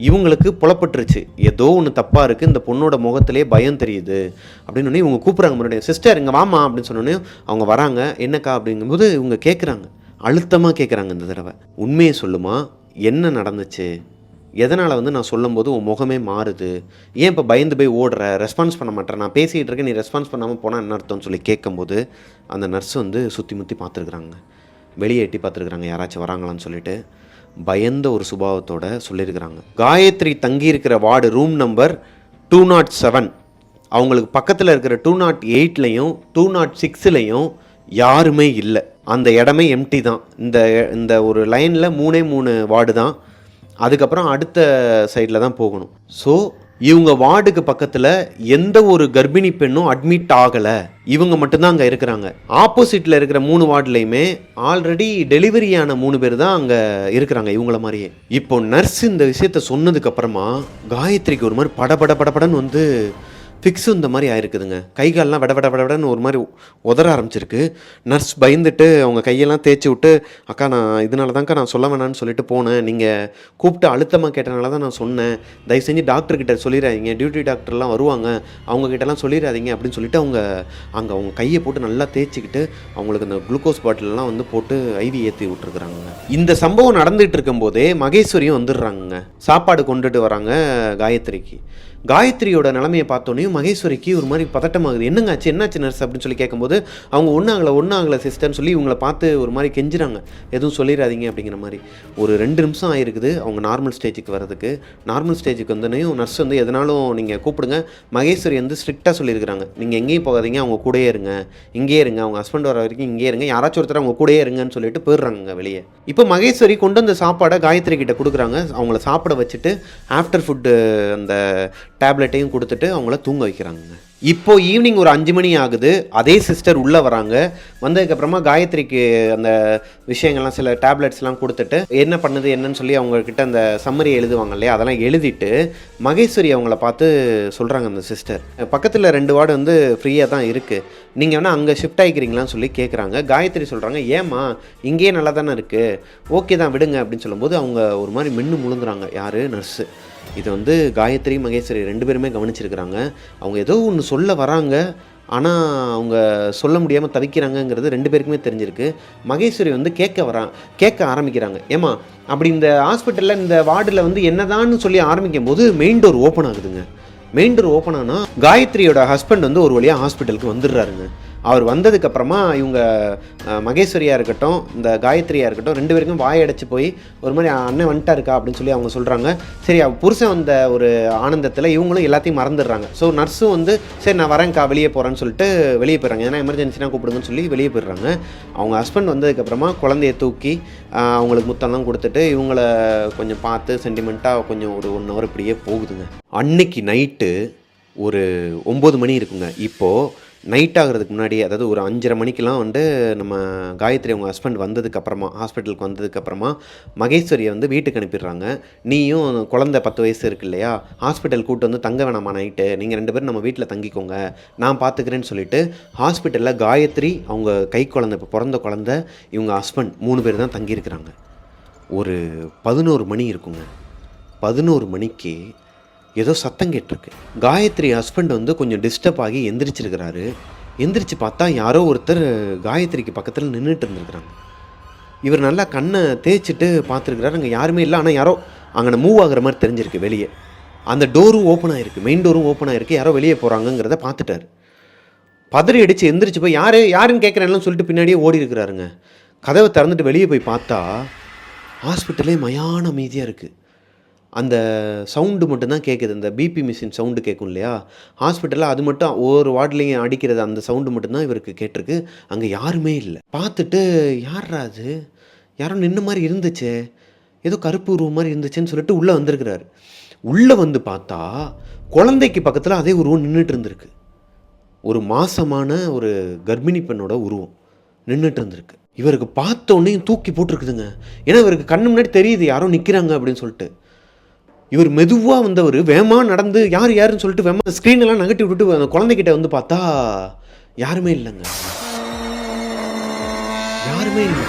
இவங்களுக்கு புலப்பட்டுருச்சு, ஏதோ ஒன்று தப்பாக இருக்குது, இந்த பொண்ணோட முகத்திலே பயம் தெரியுது அப்படின்னு இவங்க கூப்பிட்றாங்க முன்னாடி, சிஸ்டர் இங்கே வாமா அப்படின்னு சொன்னோன்னே அவங்க வராங்க. என்னக்கா அப்படிங்கும்போது இவங்க கேட்குறாங்க, அழுத்தமாக கேட்குறாங்க, இந்த தடவை உண்மையை சொல்லுமா, என்ன நடந்துச்சு, எதனால் வந்து நான் சொல்லும்போது உன் முகமே மாறுது, ஏன் இப்போ பயந்து போய் ஓடுற, ரெஸ்பான்ஸ் பண்ண மாட்டேன், நான் பேசிகிட்டு இருக்கேன் நீ ரெஸ்பான்ஸ் பண்ணாமல் போனால் என்ன அர்த்தம்னு சொல்லி கேட்கும்போது அந்த நர்ஸ் வந்து சுற்றி முற்றி பார்த்துருக்குறாங்க, வெளியே எட்டி பார்த்துருக்குறாங்க யாராச்சும் வராங்களான்னு சொல்லிட்டு பயந்த ஒரு சுபாவத்தோடு சொல்லியிருக்கிறாங்க. காயத்ரி தங்கியிருக்கிற வார்டு ரூம் நம்பர் 207, அவங்களுக்கு பக்கத்தில் இருக்கிற 208லையும் 206லையும் யாருமே இல்லை, அந்த இடமே எம்டி தான். இந்த ஒரு லைனில் 3 வார்டு தான், அதுக்கப்புறம் அடுத்த சைடில் தான் போகணும். ஸோ இவங்க வார்டுக்கு பக்கத்தில் எந்த ஒரு கர்ப்பிணி பெண்ணும் அட்மிட் ஆகலை, இவங்க மட்டும்தான் அங்கே இருக்கிறாங்க. ஆப்போசிட்டில் இருக்கிற 3 வார்டுலையுமே ஆல்ரெடி டெலிவரியான 3 பேர் தான் அங்கே இருக்கிறாங்க இவங்கள மாதிரியே. இப்போ நர்ஸ் இந்த விஷயத்த சொன்னதுக்கப்புறமா காயத்ரிக்கு ஒரு மாதிரி படபடன்னு வந்து ஃபிக்ஸு இந்த மாதிரி ஆயிருக்குதுங்க. கை கால்லாம் விடன்னு ஒரு மாதிரி உதற ஆரம்பிச்சிருக்கு. நர்ஸ் பயந்துட்டு அவங்க கையெல்லாம் தேய்ச்சி விட்டு, அக்கா நான் இதனால தான்க்கா நான் சொல்ல வேணான்னு சொல்லிட்டு போனேன், நீங்கள் கூப்பிட்டு அழுத்தமாக கேட்டனால தான் நான் சொன்னேன், தயவு செஞ்சு டாக்டர்கிட்ட சொல்லிடாதீங்க, டியூட்டி டாக்டர்லாம் வருவாங்க, அவங்கக்கிட்டலாம் சொல்லிடாதீங்க அப்படின்னு சொல்லிட்டு அவங்க கையை போட்டு நல்லா தேய்ச்சிக்கிட்டு அவங்களுக்கு அந்த குளுக்கோஸ் பாட்டிலெலாம் வந்து போட்டு ஐவி ஏற்றி விட்டுருக்குறாங்க. இந்த சம்பவம் நடந்துகிட்டு இருக்கும்போதே மகேஸ்வரியும் வந்துடுறாங்க, சாப்பாடு கொண்டுட்டு வராங்க காயத்ரிக்கு. காயத்ரியோட நிலைமையை பார்த்தோன்னே மகேஸ்வரிக்கு ஒரு மாதிரி பதட்டமாகுது. என்னங்காச்சு என்னாச்சு நர்ஸ் அப்படின்னு சொல்லி கேட்கும்போது அவங்க ஒன்றும் ஆகலை சிஸ்டர்னு சொல்லி இவங்களை பார்த்து ஒரு மாதிரி கெஞ்சுறாங்க, எதுவும் சொல்லிடாதீங்க அப்படிங்கிற மாதிரி. ஒரு 2 நிமிஷம் ஆயிருக்குது அவங்க நார்மல் ஸ்டேஜுக்கு வரதுக்கு. நார்மல் ஸ்டேஜுக்கு வந்தோடனையும் நர்ஸ் வந்து எதனாலும் நீங்கள் கூப்பிடுங்க, மகேஸ்வரி வந்து ஸ்ட்ரிக்டாக சொல்லியிருக்கிறாங்க, நீங்கள் எங்கேயும் போகாதீங்க, அவங்க கூடயே இருங்க, இங்கேயே இருங்க, அவங்க ஹஸ்பண்ட் வர வரைக்கும் இங்கேயே இருங்க, யாராச்சும் ஒருத்தர் அவங்க கூடயே இருங்கன்னு சொல்லிட்டு போயிடுறாங்க வெளியே. இப்போ மகேஸ்வரி கொண்டு வந்த சாப்பாடை காயத்ரி கிட்ட கொடுக்குறாங்க, அவங்கள சாப்பிட வச்சுட்டு ஆஃப்டர் ஃபுட்டு அந்த டேப்லெட்டையும் கொடுத்துட்டு அவங்கள தூங்க வைக்கிறாங்க. இப்போ ஈவினிங் ஒரு 5 மணி ஆகுது. அதே சிஸ்டர் உள்ளே வராங்க. வந்ததுக்கப்புறமா காயத்ரிக்கு அந்த விஷயங்கள்லாம் சில டேப்லெட்ஸ்லாம் கொடுத்துட்டு என்ன பண்ணுது என்னன்னு சொல்லி அவங்கக்கிட்ட அந்த சம்மரி எழுதுவாங்க இல்லையா, அதெல்லாம் எழுதிட்டு மகேஸ்வரி அவங்கள பார்த்து சொல்கிறாங்க அந்த சிஸ்டர், பக்கத்தில் 2 வார்டு வந்து ஃப்ரீயாக தான் இருக்குது, நீங்கள் வேணால் அங்கே ஷிஃப்ட் ஆகிக்கிறீங்களான்னு சொல்லி கேட்குறாங்க. காயத்ரி சொல்கிறாங்க, ஏம்மா இங்கேயே நல்லா தானே இருக்குது, ஓகே தான் விடுங்க அப்படின்னு சொல்லும்போது அவங்க ஒரு மாதிரி மென்று முழுங்குறாங்க. யார்? நர்ஸு. இதை வந்து காயத்ரி மகேஸ்வரி 2 பேருமே கவனிச்சிருக்கிறாங்க. அவங்க ஏதோ ஒன்று சொல்ல வராங்க, ஆனால் அவங்க சொல்ல முடியாமல் தவிக்கிறாங்கங்கிறது 2 பேருக்குமே தெரிஞ்சிருக்கு. மகேஸ்வரி வந்து கேட்க ஆரம்பிக்கிறாங்க, ஏமா அப்படி இந்த ஹாஸ்பிட்டலில் இந்த வார்டில் வந்து என்னதான்னு சொல்லி ஆரம்பிக்கும் போது மெயின் டோர் ஓப்பன் ஆகுதுங்க. மெயின் டோர் ஓப்பன் ஆனால் காயத்ரியோட ஹஸ்பண்ட் வந்து ஒரு வழியாக ஹாஸ்பிட்டலுக்கு வந்துடுறாருங்க. அவர் வந்ததுக்கப்புறமா இவங்க மகேஸ்வரியாக இருக்கட்டும், இந்த காயத்ரியாக இருக்கட்டும், 2 பேருக்கும் வாயடைச்சு போய் ஒரு மாதிரி அண்ணன் வந்துட்டாருக்கா அப்படின்னு சொல்லி அவங்க சொல்கிறாங்க. சரி, புருஷன் வந்த ஒரு ஆனந்தத்தில் இவங்களும் எல்லாத்தையும் மறந்துடுறாங்க. ஸோ நர்ஸும் வந்து சரி நான் வரேன்க்கா வெளியே போகிறேன்னு சொல்லிட்டு வெளியே போயிடுறாங்க. ஏன்னா எமர்ஜென்சினா கூப்பிடுங்கன்னு சொல்லி வெளியே போயிடுறாங்க. அவங்க ஹஸ்பண்ட் வந்ததுக்கப்புறமா குழந்தைய தூக்கி அவங்களுக்கு முத்தம்லாம் கொடுத்துட்டு இவங்கள கொஞ்சம் பார்த்து சென்டிமெண்ட்டாக கொஞ்சம் ஒரு 1 ஹவர் இப்படியே போகுதுங்க. அன்னைக்கு நைட்டு ஒரு 9 மணி இருக்குங்க. இப்போது நைட் ஆகிறதுக்கு முன்னாடி, அதாவது ஒரு 5:30 மணிக்கெலாம் வந்து நம்ம காயத்ரி அவங்க ஹஸ்பண்ட் வந்ததுக்கப்புறமா, ஹாஸ்பிட்டலுக்கு வந்ததுக்கப்புறமா மகேஸ்வரியை வந்து வீட்டுக்கு அனுப்பிடுறாங்க. நீயும் குழந்தை 10 வயசு இருக்கு இல்லையா, ஹாஸ்பிட்டல் கூப்பிட்டு வந்து தங்க வேணாமா நைட்டு, நீங்கள் 2 பேரும் நம்ம வீட்டில் தங்கிக்கோங்க, நான் பார்த்துக்கிறேன்னு சொல்லிட்டு ஹாஸ்பிட்டலில் காயத்ரி, அவங்க கை குழந்தை, இப்போ பிறந்த குழந்தை, இவங்க ஹஸ்பண்ட் 3 பேர் தான் தங்கியிருக்கிறாங்க. ஒரு 11 மணி இருக்குங்க. 11 மணிக்கு ஏதோ சத்தம் கேட்டிருக்கு. காயத்ரி ஹஸ்பண்ட் வந்து கொஞ்சம் டிஸ்டர்ப் ஆகி எந்திரிச்சிருக்கிறாரு. எந்திரிச்சு பார்த்தா யாரோ ஒருத்தர் காயத்ரிக்கு பக்கத்தில் நின்றுட்டு இருந்திருக்கிறாங்க. இவர் நல்லா கண்ணை தேய்ச்சிட்டு பார்த்துருக்கிறாரு. அங்கே யாருமே இல்லை. ஆனால் யாரோ அங்கே மூவ் ஆகிற மாதிரி தெரிஞ்சிருக்கு வெளியே. அந்த டோரும் ஓப்பன் ஆகிருக்கு, மெயின் டோரும் ஓப்பன் ஆகிருக்கு. யாரோ வெளியே போகிறாங்கங்கிறத பார்த்துட்டார். பதறி அடித்து எந்திரிச்சு போய் யாருன்னு கேட்குறேன்லாம் சொல்லிட்டு பின்னாடியே ஓடி இருக்கிறாருங்க. கதவை திறந்துட்டு வெளியே போய் பார்த்தா ஹாஸ்பிட்டலே மயான அமைதியாக இருக்குது. அந்த சவுண்டு மட்டும்தான் கேட்குது. அந்த பிபி மிஷின் சவுண்டு கேட்கும் இல்லையா ஹாஸ்பிட்டலில், அது மட்டும் ஒவ்வொரு வார்டுலேயும் அடிக்கிறது, அந்த சவுண்டு மட்டும்தான் இவருக்கு கேட்டிருக்கு. அங்கே யாருமே இல்லை. பார்த்துட்டு யாரா அது, யாரோ நின்ன மாதிரி இருந்துச்சு, ஏதோ கருப்பு உருவம் மாதிரி இருந்துச்சுன்னு சொல்லிட்டு உள்ளே வந்திருக்கிறாரு. உள்ளே வந்து பார்த்தா குழந்தைக்கு பக்கத்தில் அதே உருவம் நின்றுட்டு இருந்திருக்கு. ஒரு மாசமான ஒரு கர்ப்பிணி பெண்ணோட உருவம் நின்றுட்டு இருந்திருக்கு. இவருக்கு பார்த்த உடனே தூக்கி போட்டிருக்குதுங்க. ஏன்னா இவருக்கு கண்ணு முன்னாடி தெரியுது யாரோ நிற்கிறாங்க அப்படின்னு சொல்லிட்டு. இவர் மெதுவாக வந்தவர் வேகமாக நடந்து யாருன்னு சொல்லிட்டு வேகமாக ஸ்க்ரீனெல்லாம் நகட்டி விட்டுட்டு அந்த குழந்தைகிட்ட வந்து பார்த்தா யாருமே இல்லைங்க. யாருமே இல்லை.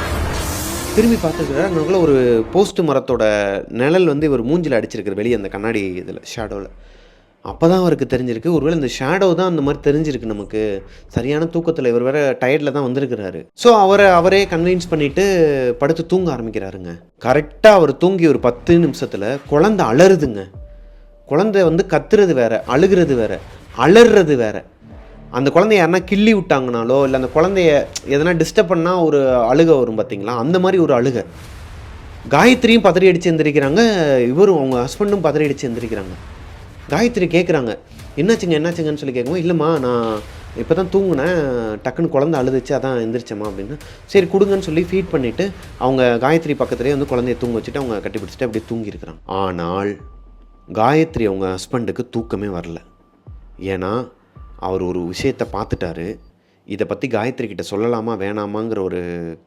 திரும்பி பார்த்துருக்கிறார். அங்கேக்குள்ள ஒரு போஸ்ட் மரத்தோட நிழல் வந்து இவர் மூஞ்சில் அடிச்சிருக்கிற வெளியே அந்த கண்ணாடி இதில் ஷேடோவில். அப்போ தான் அவருக்கு தெரிஞ்சிருக்கு, ஒருவேளை இந்த ஷேடோ தான் அந்த மாதிரி தெரிஞ்சிருக்கு நமக்கு. சரியான தூக்கத்தில், இவர் வேறு டயர்டில் தான் வந்திருக்கிறாரு. ஸோ அவரே கன்வின்ஸ் பண்ணிவிட்டு படுத்து தூங்க ஆரம்பிக்கிறாருங்க. கரெக்டாக அவர் தூங்கி ஒரு 10 நிமிஷத்தில் குழந்தை அலறுதுங்க. குழந்தை வந்து கத்துறது வேறு, அழுகிறது வேறு, அலறுறது வேறு. அந்த குழந்தைய யாருன்னா கிள்ளி விட்டாங்கனாலோ, இல்லை அந்த குழந்தைய எதனா டிஸ்டர்ப் பண்ணால் ஒரு அழுக வரும் பார்த்தீங்களா, அந்த மாதிரி ஒரு அழுக. காயத்ரியும் பதறி அடித்து எந்திரிக்கிறாங்க, இவரும் அவங்க ஹஸ்பண்டும் பதறி அடித்து எந்திரிக்கிறாங்க. காயத்ரி கேட்குறாங்க, என்னாச்சுங்கன்னு சொல்லி கேட்கும்போது, இல்லைம்மா நான் இப்போ தான் தூங்கினேன், டக்குன்னு குழந்தை அழுதுச்சு, அதான் எந்திரிச்சம்மா அப்படின்னு. சரி கொடுங்கன்னு சொல்லி ஃபீட் பண்ணிவிட்டு அவங்க காயத்ரி பக்கத்துலேயே வந்து குழந்தைய தூங்க வச்சுட்டு அவங்க கட்டி பிடிச்சிட்டு அப்படியே தூங்கியிருக்கிறாங்க. ஆனால் காயத்ரி அவங்க ஹஸ்பண்டுக்கு தூக்கமே வரல. ஏன்னா அவர் ஒரு விஷயத்தை பார்த்துட்டாரு. இதை பற்றி காயத்ரி கிட்ட சொல்லலாமா வேணாமாங்கிற ஒரு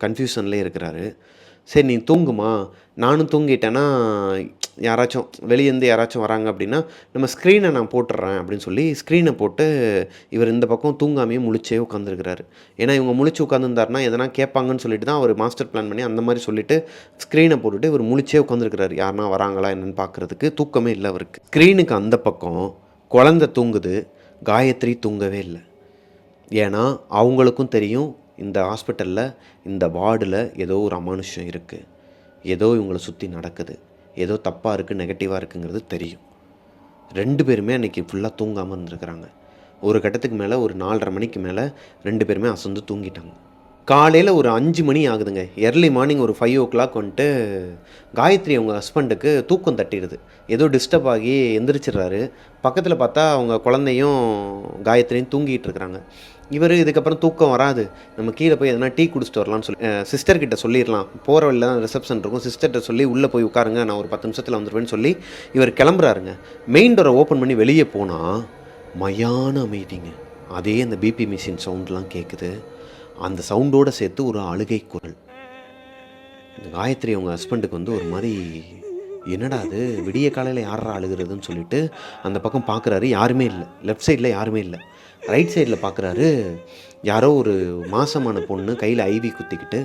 கன்ஃபியூஷன்லேயே இருக்கிறாரு. சரி நீ தூங்குமா, நானும் தூங்கிட்டேன்னா யாராச்சும் வெளியேருந்து யாராச்சும் வராங்க அப்படின்னா நம்ம ஸ்க்ரீனை நான் போட்டுடுறேன் அப்படின்னு சொல்லி ஸ்க்ரீனை போட்டு இவர் இந்த பக்கம் தூங்காமையே முழிச்சே உட்காந்துருக்கிறாரு. ஏன்னா இவங்க முழிச்சு உட்காந்துருந்தாருன்னா எதனா கேட்பாங்கன்னு சொல்லிட்டு தான் அவர் மாஸ்டர் பிளான் பண்ணி அந்த மாதிரி சொல்லிட்டு ஸ்க்ரீனை போட்டுட்டு இவர் முழிச்சே உட்காந்துருக்கிறாரு. யாருனா வராங்களா என்னென்னு பார்க்குறதுக்கு. தூக்கமே இல்லை அவருக்கு. ஸ்க்ரீனுக்கு அந்த பக்கம் குழந்தை தூங்குது, காயத்ரி தூங்கவே இல்லை. ஏன்னா அவங்களுக்கும் தெரியும் இந்த ஹாஸ்பிட்டலில், இந்த வார்டில் ஏதோ ஒரு அமானுஷம் இருக்குது, ஏதோ இவங்களை சுற்றி நடக்குது, ஏதோ தப்பாக இருக்குது, நெகட்டிவாக இருக்குங்கிறது தெரியும். 2 பேருமே அன்றைக்கி ஃபுல்லாக தூங்காமல் இருந்திருக்கிறாங்க. ஒரு கட்டத்துக்கு மேலே ஒரு 4:30 மணிக்கு மேலே 2 பேருமே அசந்து தூங்கிட்டாங்க. காலையில் ஒரு 5 மணி ஆகுதுங்க. எர்லி மார்னிங் ஒரு 5 o'clock வந்துட்டு காயத்ரி அவங்க ஹஸ்பண்டுக்கு தூக்கம் தட்டிடுது. ஏதோ டிஸ்டர்ப் ஆகி எந்திரிச்சிடுறாரு. பக்கத்தில் பார்த்தா அவங்க குழந்தையும் காயத்ரியும் தூங்கிட்டு இருக்கிறாங்க. இவர் இதுக்கப்புறம் தூக்கம் வராது, நம்ம கீழே போய் எதனா டீ குடிச்சிட்டு வரலாம்னு சொல்லி சிஸ்டர்கிட்ட சொல்லிடலாம், போகிற வழியில் தான் ரிசப்ஷன் இருக்கும், சிஸ்டர்கிட்ட சொல்லி உள்ளே போய் உட்காருங்க, நான் ஒரு 10 நிமிஷத்தில் வந்துடுவேன்னு சொல்லி இவர் கிளம்புறாருங்க. மெயின் டோரை ஓப்பன் பண்ணி வெளியே போனால் மயான அமைதிங்க. அதே அந்த பிபி மிஷின் சவுண்ட்லாம் கேட்குது. அந்த சவுண்டோடு சேர்த்து ஒரு அழுகை குரல். இந்த காயத்ரி அவங்க ஹஸ்பண்டுக்கு வந்து ஒரு மாதிரி என்னடா அது விடிய காலையில் யாரா அழுகிறதுன்னு சொல்லிட்டு அந்த பக்கம் பார்க்குறாரு. யாருமே இல்லை. லெஃப்ட் சைடில் யாருமே இல்லை. ரைட் சைடில் பார்க்குறாரு, யாரோ ஒரு மாசமான பொண்ணு கையில் ஐவி குத்திக்கிட்டு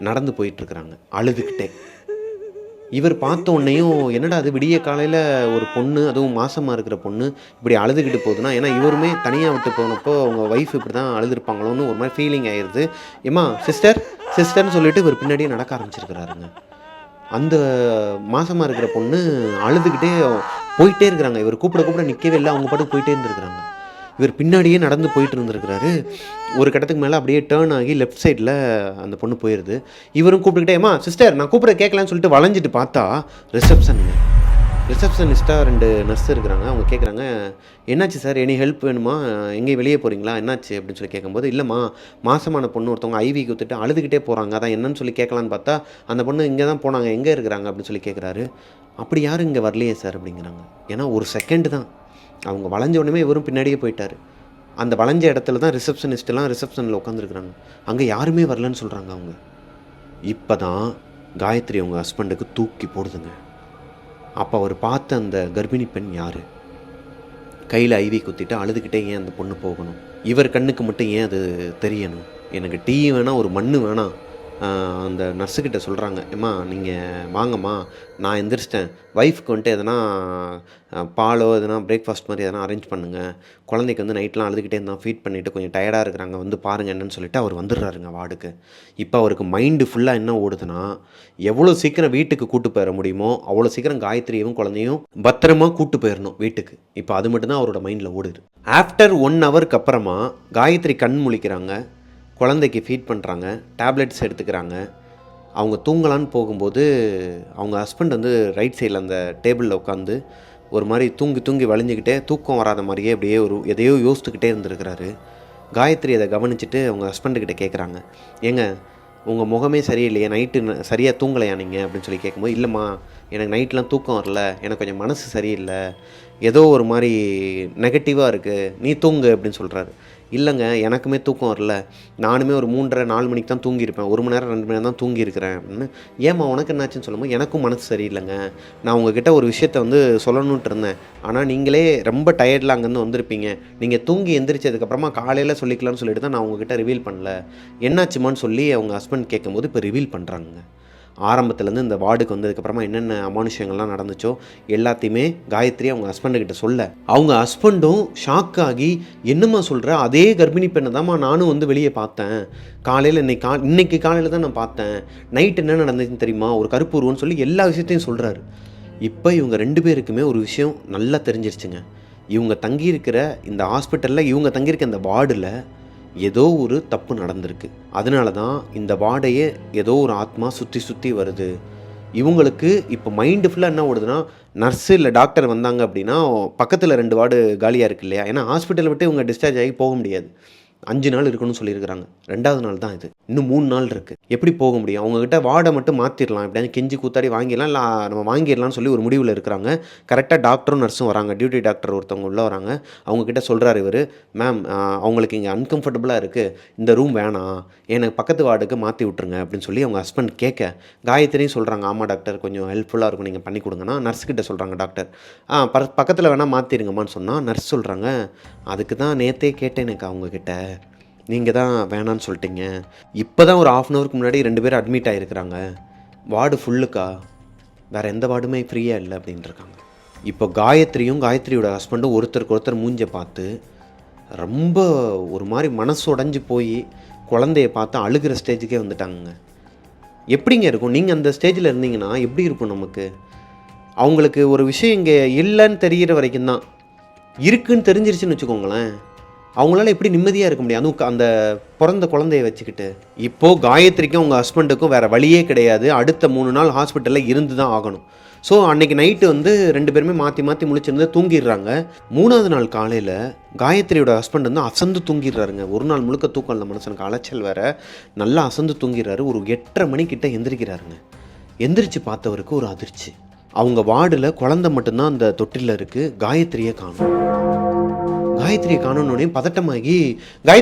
நடந்து போயிட்டுருக்குறாங்க அழுதுகிட்டே. இவர் பார்த்த உடனேயும் என்னடா அது விடிய காலையில் ஒரு பொண்ணு, அதுவும் மாசமாக இருக்கிற பொண்ணு இப்படி அழுதுகிட்டு போகுதுன்னா, ஏன்னா இவருமே தனியாக விட்டு போனப்போ அவங்க ஒய்ஃப் இப்படி தான் அழுதுருப்பாங்களோன்னு ஒரு மாதிரி ஃபீலிங் ஆயிடுது. ஏம்மா சிஸ்டர்னு சொல்லிட்டு இவர் பின்னாடியே நடக்க ஆரம்பிச்சிருக்கிறாருங்க. அந்த மாசமாக இருக்கிற பொண்ணு அழுதுகிட்டே போயிட்டே இருக்கிறாங்க. இவர் கூப்பிட கூப்பிட நிற்கவே இல்லை. அவங்க பாட்டுக்கு போயிட்டே இருந்திருக்கிறாங்க. இவர் பின்னாடியே நடந்து போயிட்டு இருந்திருக்கிறாரு. ஒரு கட்டத்துக்கு மேலே அப்படியே டேர்ன் ஆகி லெஃப்ட் சைடில் அந்த பொண்ணு போயிடுது. இவரும் கூப்பிட்டுக்கிட்டே, ஏம்மா சிஸ்டர் நான் கூப்பிட கேட்கலான்னு சொல்லிட்டு வளைஞ்சிட்டு பார்த்தா ரிசப்ஷனிஸ்ட்டாக 2 நர்ஸ் இருக்கிறாங்க. அவங்க கேட்குறாங்க, என்னாச்சு சார், எனி ஹெல்ப் வேணுமா, எங்கேயும் வெளியே போகிறீங்களா, என்னாச்சு அப்படின்னு சொல்லி கேட்கும்போது, இல்லைம்மா மாசமான பொண்ணு ஒருத்தவங்க ஐவி குத்துட்டு அழுதுகிட்டே போகிறாங்க, அதான் என்னன்னு சொல்லி கேட்கலான்னு பார்த்தா அந்த பொண்ணு இங்கே தான் போனாங்க, எங்கே இருக்கிறாங்க அப்படின்னு சொல்லி கேட்குறாரு. அப்படி யாரும் இங்கே வரலையே சார் அப்படிங்கிறாங்க. ஏன்னா ஒரு செகண்ட் தான், அவங்க வளைஞ்ச உடனே இவரும் பின்னாடியே போயிட்டார். அந்த வளைஞ்ச இடத்துல தான் ரிசப்ஷனிஸ்டெல்லாம் ரிசப்ஷனில் உட்காந்துருக்குறாங்க. அங்கே யாருமே வரலன்னு சொல்கிறாங்க அவங்க. இப்போ தான் காயத்ரி அவங்க ஹஸ்பண்டுக்கு தூக்கி போடுதுங்க. அப்போ அவர் பார்த்த அந்த கர்ப்பிணி பெண் யார்? கையில் ஐவி குத்திட்டு அழுதுகிட்டே ஏன் அந்த பொண்ணு போகணும்? இவர் கண்ணுக்கு மட்டும் ஏன் அது தெரியணும்? எனக்கு டீ வேணாம், ஒரு மண்ணு வேணாம். அந்த நர்ஸுக்கிட்ட சொல்கிறாங்க, ஏம்மா நீங்கள் வாங்கம்மா, நான் எந்திரிச்சிட்டேன், ஒய்ஃப்க்கு வந்துட்டு எதனா பாலோ எதனா பிரேக்ஃபாஸ்ட் மாதிரி எதனா அரேஞ்ச் பண்ணுங்கள், குழந்தைக்கு வந்து நைட்லாம் அழுதுகிட்டே இருந்தால் ஃபீட் பண்ணிவிட்டு கொஞ்சம் டயர்டாக இருக்கிறாங்க, வந்து பாருங்கள் என்னன்னு சொல்லிட்டு அவர் வந்துடுறாருங்க வார்டுக்கு. இப்போ அவருக்கு மைண்டு ஃபுல்லாக என்ன ஓடுதுன்னா, எவ்வளோ சீக்கிரம் வீட்டுக்கு கூட்டு போயிட முடியுமோ அவ்வளோ சீக்கிரம் காயத்ரியும் குழந்தையும் பத்திரமா கூட்டு போயிடணும் வீட்டுக்கு. இப்போ அது மட்டும்தான் அவரோட மைண்டில் ஓடுது. ஆஃப்டர் 1 ஹவருக்கு அப்புறமா காயத்ரி கண் முழிக்கிறாங்க, குழந்தைக்கு ஃபீட் பண்ணுறாங்க, டேப்லெட்ஸ் எடுத்துக்கிறாங்க. அவங்க தூங்கலான்னு போகும்போது அவங்க ஹஸ்பண்ட் வந்து ரைட் சைடில் அந்த டேபிளில் உட்காந்து ஒரு மாதிரி தூங்கி வலிஞ்சிக்கிட்டே தூக்கம் வராத மாதிரியே அப்படியே எதையோ யோசித்துக்கிட்டே இருந்திருக்கிறாரு. காயத்ரி அதை கவனிச்சுட்டு அவங்க ஹஸ்பண்டுக்கிட்ட கேட்குறாங்க, ஏங்க உங்கள் முகமே சரியில்லையே, நைட்டு சரியாக தூங்கலையா நீங்கள் அப்படின்னு சொல்லி கேட்கும்போது, இல்லைம்மா எனக்கு நைட்லாம் தூக்கம் வரல, எனக்கு கொஞ்சம் மனசு சரியில்லை, ஏதோ ஒரு மாதிரி நெகட்டிவாக இருக்குது, நீ தூங்கு அப்படின்னு சொல்கிறாரு. இல்லைங்க எனக்குமே தூக்கம் வரல, நானுமே ஒரு 3:30-4 மணிக்கு தான் தூங்கியிருப்பேன், 1 மணி நேரம் 2 மணி நேரம் தான் தூங்கியிருக்கிறேன் அப்படின்னு. ஏம்மா உனக்கு என்னாச்சுன்னு சொல்லும்போது, எனக்கும் மனசு சரியில்லைங்க, நான் உங்ககிட்ட ஒரு விஷயத்த வந்து சொல்லணுன்ட்டு இருந்தேன், ஆனால் நீங்களே ரொம்ப டயர்டில் அங்கேருந்து வந்திருப்பீங்க, நீங்கள் தூங்கி எந்திரிச்சதுக்கப்புறமா காலையில் சொல்லிக்கலாம்னு சொல்லிட்டு தான் நான் உங்ககிட்ட ரிவீல் பண்ணல, என்னாச்சுமான்னு சொல்லி அவங்க ஹஸ்பண்ட் கேட்கும்போது இப்போ ரிவீல் பண்ணுறாங்க. ஆரம்பத்துலேருந்து இந்த வார்டுக்கு வந்ததுக்கப்புறமா என்னென்ன அமானுஷங்கள்லாம் நடந்துச்சோ எல்லாத்தையுமே காயத்ரி அவங்க ஹஸ்பண்டுக்கிட்ட சொல்ல, அவங்க ஹஸ்பண்டும் ஷாக் ஆகி, என்னம்மா சொல்கிற, அதே கர்ப்பிணி பெண்ணை தான்மா நானும் வந்து வெளியே பார்த்தேன், காலையில் இன்னைக்கு காலையில் தான் நான் பார்த்தேன், நைட் என்ன நடந்துச்சுன்னு தெரியுமா, ஒரு கருப்பு உருவம்னு சொல்லி எல்லா விஷயத்தையும் சொல்கிறாரு. இப்போ இவங்க 2 பேருக்குமே ஒரு விஷயம் நல்லா தெரிஞ்சிருச்சுங்க. இவங்க தங்கியிருக்கிற இந்த ஹாஸ்பிட்டலில், இவங்க தங்கியிருக்க இந்த வார்டில் ஏதோ ஒரு தப்பு நடந்திருக்கு. அதனால தான் இந்த வார்டையே ஏதோ ஒரு ஆத்மா சுற்றி வருது. இவங்களுக்கு இப்போ மைண்டு ஃபுல்லாக என்ன ஓடுதுன்னா, நர்ஸு இல்லை டாக்டர் வந்தாங்க அப்படின்னா பக்கத்தில் 2 வார்டு காலியாக இருக்குது இல்லையா, ஏன்னா ஹாஸ்பிட்டலை விட்டு இவங்க டிஸ்சார்ஜ் ஆகி போக முடியாது, 5 நாள் இருக்கணும்னு சொல்லியிருக்கிறாங்க. 2வது நாள் தான் இது, இன்னும் 3 நாள் இருக்குது. எப்படி போக முடியும்? அவங்கக்கிட்ட வார்டை மட்டும் மாற்றிடலாம், எப்படியாவது கெஞ்சி கூத்தாடி வாங்கிடலாம், இல்லை நம்ம வாங்கிடலாம்னு சொல்லி ஒரு முடிவில் இருக்கிறாங்க. கரெக்டாக டாக்டரும் நர்ஸும் வராங்க, டியூட்டி டாக்டர் ஒருத்தவங்க உள்ளே வராங்க. அவங்கக்கிட்ட சொல்கிறாரு இவர், மேம் அவங்களுக்கு இங்கே அன்கம்ஃபர்டபுளாக இருக்குது, இந்த ரூம் வேணாம், எனக்கு பக்கத்து வார்டுக்கு மாற்றி விட்ருங்க அப்படின்னு சொல்லி அவங்க ஹஸ்பண்ட் கேட்க, காயத்ரியும் சொல்கிறாங்க, ஆமாம் டாக்டர் கொஞ்சம் ஹெல்ப்ஃபுல்லாக இருக்கும் நீங்கள் பண்ணி கொடுங்கன்னா. நர்ஸுக்கிட்ட சொல்கிறாங்க டாக்டர், பக்கத்தில் வேணால் மாற்றிடுங்கம்மான்னு சொன்னால், நர்ஸ் சொல்கிறாங்க, அதுக்கு தான் நேற்றே கேட்டேன் எனக்கு அவங்கக்கிட்ட, நீங்கள் தான் வேணான்னு சொல்லிட்டீங்க, இப்போ தான் ஒரு 1/2 ஹவருக்கு முன்னாடி 2 பேர் அட்மிட் ஆகிருக்கிறாங்க, வார்டு ஃபுல்லுக்கா, வேறு எந்த வார்டுமே ஃப்ரீயாக இல்லை அப்படின்ட்டுருக்காங்க. இப்போ காயத்ரியோட ஹஸ்பண்டும் ஒருத்தருக்கு ஒருத்தர் மூஞ்சை பார்த்து ரொம்ப ஒரு மாதிரி மனசு உடஞ்சி போய் குழந்தைய பார்த்து அழுகிற ஸ்டேஜுக்கே வந்துட்டாங்க. எப்படிங்க இருக்கும்? நீங்கள் அந்த ஸ்டேஜில் இருந்தீங்கன்னா எப்படி இருக்கும் நமக்கு? அவங்களுக்கு ஒரு விஷயம் இங்கே இல்லைன்னு தெரிகிற வரைக்கும் தான், இருக்குன்னு தெரிஞ்சிருச்சுன்னு வச்சுக்கோங்களேன், அவங்களால எப்படி நிம்மதியாக இருக்க முடியும், அதுவும் அந்த பிறந்த குழந்தைய வச்சுக்கிட்டு. இப்போது காயத்ரிக்கும் உங்கள் ஹஸ்பண்டுக்கும் வேறு வழியே கிடையாது, அடுத்த 3 நாள் ஹாஸ்பிட்டலில் இருந்து தான் ஆகணும். ஸோ அன்றைக்கி நைட்டு வந்து 2 பேருமே மாற்றி முழிச்சிருந்து தூங்கிடுறாங்க. 3வது நாள் காலையில் காயத்ரியோட ஹஸ்பண்ட் வந்து அசந்து தூங்கிடுறாருங்க. ஒரு நாள் முழுக்க தூக்கம் இல்லை மனுஷனுக்கு, அலைச்சல் வேறு, நல்லா அசந்து தூங்கிடுறாரு. ஒரு 8:30 மணிக்கிட்ட எந்திரிக்கிறாருங்க. எந்திரிச்சு பார்த்தவருக்கு ஒரு அதிர்ச்சி, அவங்க வார்டில் குழந்தை மட்டும்தான் அந்த தொட்டிலில் இருக்குது, காயத்ரியை காணோன்னே பதட்டமாகி,